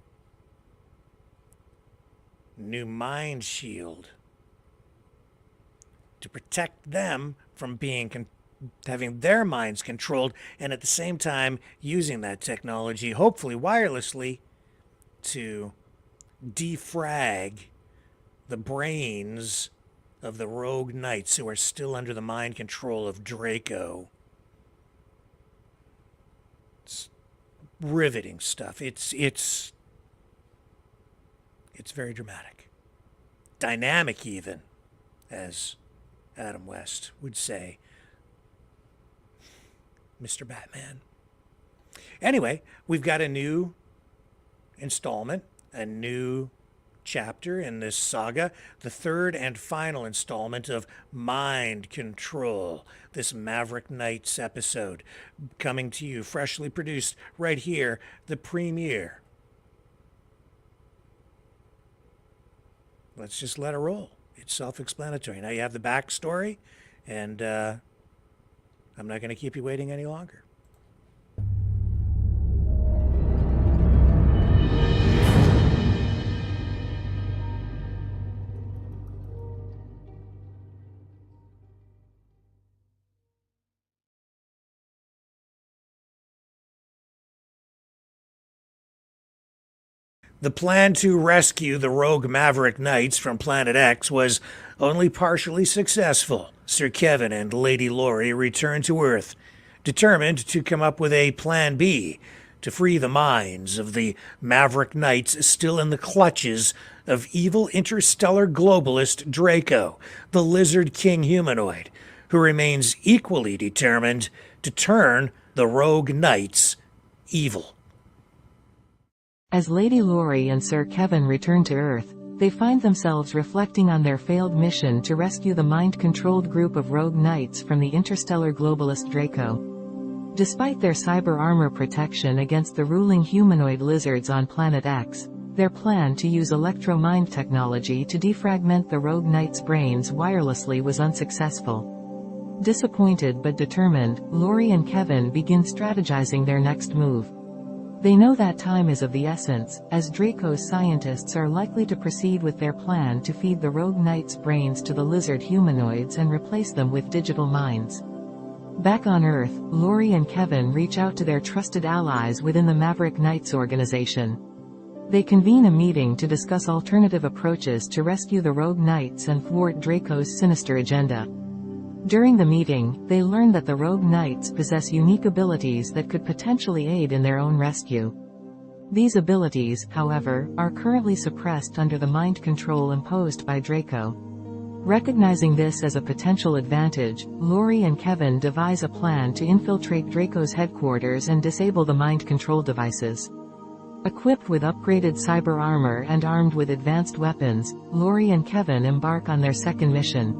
new mind shield to protect them from having their minds controlled, and at the same time using that technology, hopefully wirelessly, to defrag the brains of the rogue knights who are still under the mind control of Draco. It's riveting stuff. It's very dramatic. Dynamic even, as Adam West would say. Mr. Batman. Anyway, we've got a new installment, a new chapter in this saga, the third and final installment of Mind Control, this Maverick Knights episode, coming to you freshly produced right here, the premiere. Let's just let it roll. It's self-explanatory. Now you have the backstory, and I'm not going to keep you waiting any longer. The plan to rescue the rogue Maverick Knights from Planet X was only partially successful. Sir Kevin and Lady Laurie returned to Earth, determined to come up with a Plan B to free the minds of the Maverick Knights still in the clutches of evil interstellar globalist Draco, the Lizard King humanoid, who remains equally determined to turn the rogue Knights evil. As Lady Laurie and Sir Kevin return to Earth, they find themselves reflecting on their failed mission to rescue the mind-controlled group of rogue knights from the interstellar globalist Draco. Despite their cyber armor protection against the ruling humanoid lizards on Planet X, their plan to use electro-mind technology to defragment the rogue knights' brains wirelessly was unsuccessful. Disappointed but determined, Laurie and Kevin begin strategizing their next move. They know that time is of the essence, as Draco's scientists are likely to proceed with their plan to feed the rogue knights' brains to the lizard humanoids and replace them with digital minds. Back on Earth, Laurie and Kevin reach out to their trusted allies within the Maverick Knights organization. They convene a meeting to discuss alternative approaches to rescue the rogue knights and thwart Draco's sinister agenda. During the meeting, they learn that the rogue knights possess unique abilities that could potentially aid in their own rescue. These abilities, however, are currently suppressed under the mind control imposed by Draco. Recognizing this as a potential advantage, Laurie and Kevin devise a plan to infiltrate Draco's headquarters and disable the mind control devices. Equipped with upgraded cyber armor and armed with advanced weapons, Laurie and Kevin embark on their second mission.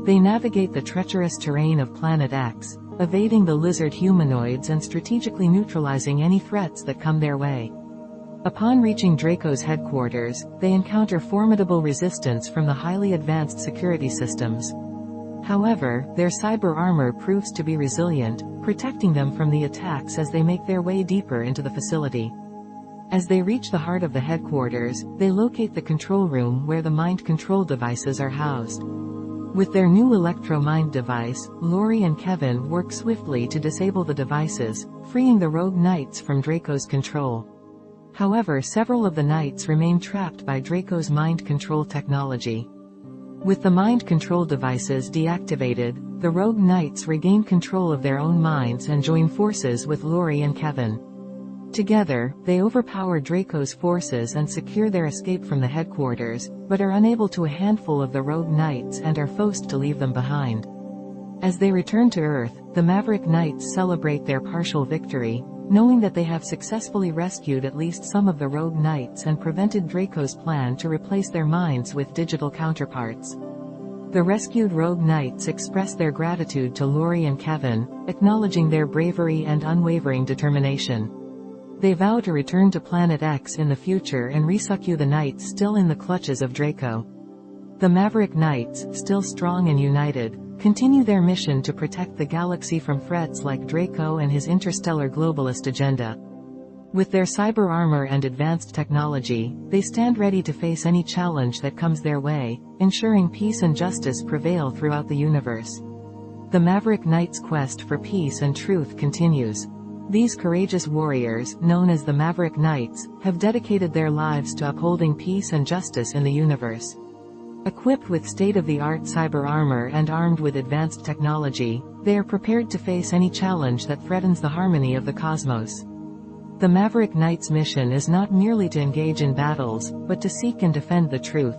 They navigate the treacherous terrain of Planet X, evading the lizard humanoids and strategically neutralizing any threats that come their way. Upon reaching Draco's headquarters, they encounter formidable resistance from the highly advanced security systems. However, their cyber armor proves to be resilient, protecting them from the attacks as they make their way deeper into the facility. As they reach the heart of the headquarters, they locate the control room where the mind control devices are housed. With their new electro-mind device, Lori and Kevin work swiftly to disable the devices, freeing the rogue knights from Draco's control. However, several of the knights remain trapped by Draco's mind control technology. With the mind control devices deactivated, the rogue knights regain control of their own minds and join forces with Lori and Kevin. Together, they overpower Draco's forces and secure their escape from the headquarters, but are unable to a handful of the rogue knights and are forced to leave them behind. As they return to Earth, the Maverick Knights celebrate their partial victory, knowing that they have successfully rescued at least some of the rogue knights and prevented Draco's plan to replace their minds with digital counterparts. The rescued rogue knights express their gratitude to Lori and Kevin, acknowledging their bravery and unwavering determination. They vow to return to Planet X in the future and rescue the knights still in the clutches of Draco. The Maverick Knights, still strong and united, continue their mission to protect the galaxy from threats like Draco and his interstellar globalist agenda. With their cyber armor and advanced technology, they stand ready to face any challenge that comes their way, ensuring peace and justice prevail throughout the universe. The Maverick Knights' quest for peace and truth continues. These courageous warriors, known as the Maverick Knights, have dedicated their lives to upholding peace and justice in the universe. Equipped with state-of-the-art cyber armor and armed with advanced technology, they are prepared to face any challenge that threatens the harmony of the cosmos. The Maverick Knights' mission is not merely to engage in battles, but to seek and defend the truth.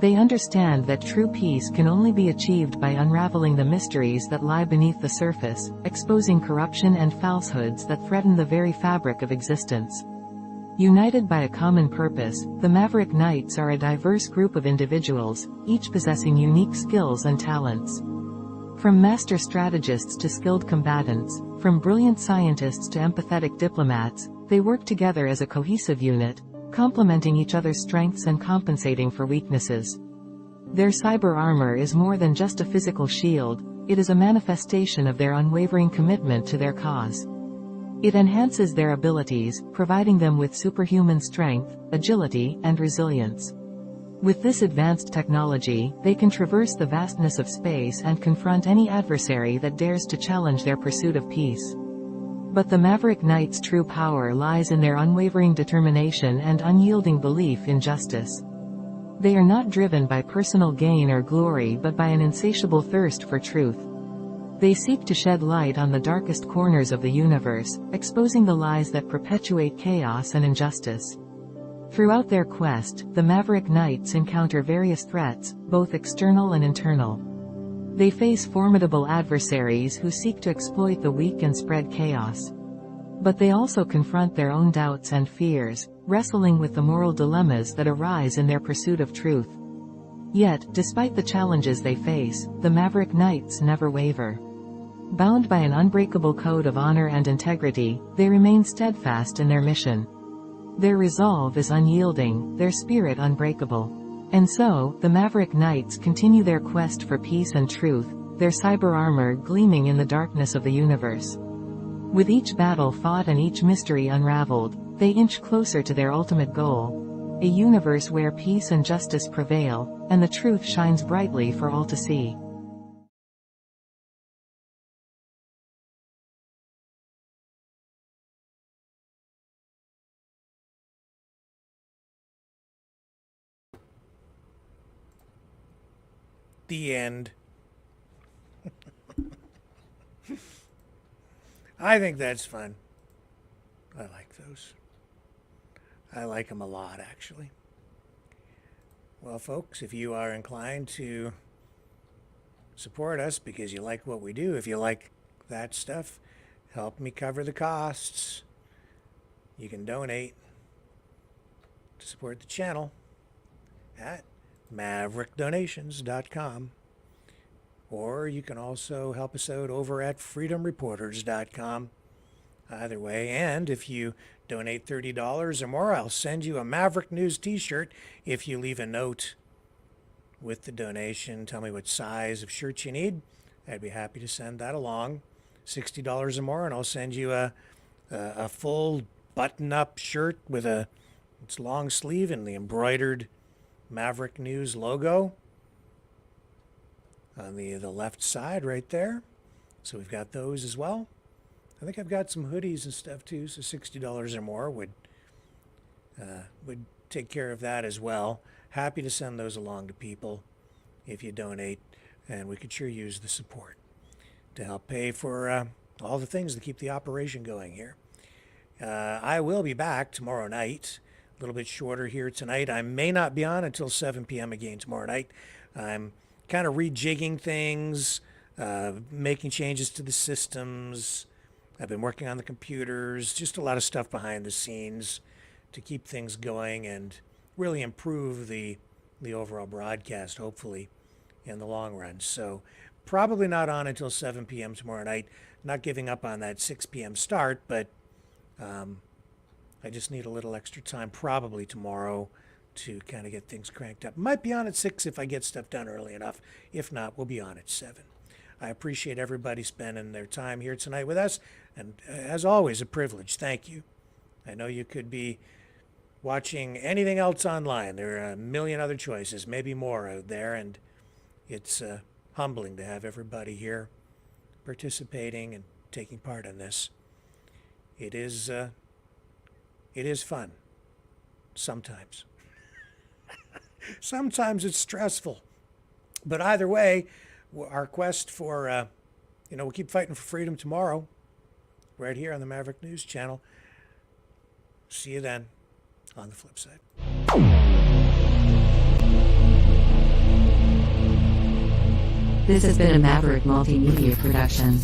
They understand that true peace can only be achieved by unraveling the mysteries that lie beneath the surface, exposing corruption and falsehoods that threaten the very fabric of existence. United by a common purpose, the Maverick Knights are a diverse group of individuals, each possessing unique skills and talents. From master strategists to skilled combatants, from brilliant scientists to empathetic diplomats, they work together as a cohesive unit, complementing each other's strengths and compensating for weaknesses. Their cyber armor is more than just a physical shield, it is a manifestation of their unwavering commitment to their cause. It enhances their abilities, providing them with superhuman strength, agility, and resilience. With this advanced technology, they can traverse the vastness of space and confront any adversary that dares to challenge their pursuit of peace. But the Maverick Knights' true power lies in their unwavering determination and unyielding belief in justice. They are not driven by personal gain or glory but by an insatiable thirst for truth. They seek to shed light on the darkest corners of the universe, exposing the lies that perpetuate chaos and injustice. Throughout their quest, the Maverick Knights encounter various threats, both external and internal. They face formidable adversaries who seek to exploit the weak and spread chaos. But they also confront their own doubts and fears, wrestling with the moral dilemmas that arise in their pursuit of truth. Yet, despite the challenges they face, the Maverick Knights never waver. Bound by an unbreakable code of honor and integrity, they remain steadfast in their mission. Their resolve is unyielding, their spirit unbreakable. And so, the Maverick Knights continue their quest for peace and truth, their cyber armor gleaming in the darkness of the universe. With each battle fought and each mystery unraveled, they inch closer to their ultimate goal, a universe where peace and justice prevail, and the truth shines brightly for all to see. The end. I think that's fun. I like those. I like them a lot, actually. Well, folks, if you are inclined to support us because you like what we do, if you like that stuff, help me cover the costs. You can donate to support the channel at maverickdonations.com, or you can also help us out over at freedomreporters.com. Either way, and if you donate $30 or more, I'll send you a Maverick News t-shirt if you leave a note with the donation. Tell me what size of shirt you need. I'd be happy to send that along. $60 or more, and I'll send you a full button-up shirt with its long sleeve and the embroidered Maverick News logo on the left side right there. So we've got those as well. I think I've got some hoodies and stuff too, so $60 or more would take care of that as well. Happy to send those along to people if you donate, and we could sure use the support to help pay for all the things that keep the operation going here. I will be back tomorrow night, a little bit shorter here tonight. I may not be on until 7 p.m. again tomorrow night. I'm kind of rejigging things, making changes to the systems. I've been working on the computers, just a lot of stuff behind the scenes to keep things going and really improve the overall broadcast, hopefully, in the long run. So probably not on until 7 p.m. tomorrow night. Not giving up on that 6 p.m. start, but I just need a little extra time probably tomorrow to kind of get things cranked up. Might be on at 6 if I get stuff done early enough. If not, we'll be on at 7. I appreciate everybody spending their time here tonight with us. And as always, a privilege. Thank you. I know you could be watching anything else online. There are a million other choices, maybe more out there. And it's humbling to have everybody here participating and taking part in this. It is fun. Sometimes. Sometimes it's stressful. But either way, our quest for, we'll keep fighting for freedom tomorrow, right here on the Maverick News Channel. See you then on the flip side. This has been a Maverick Multimedia production.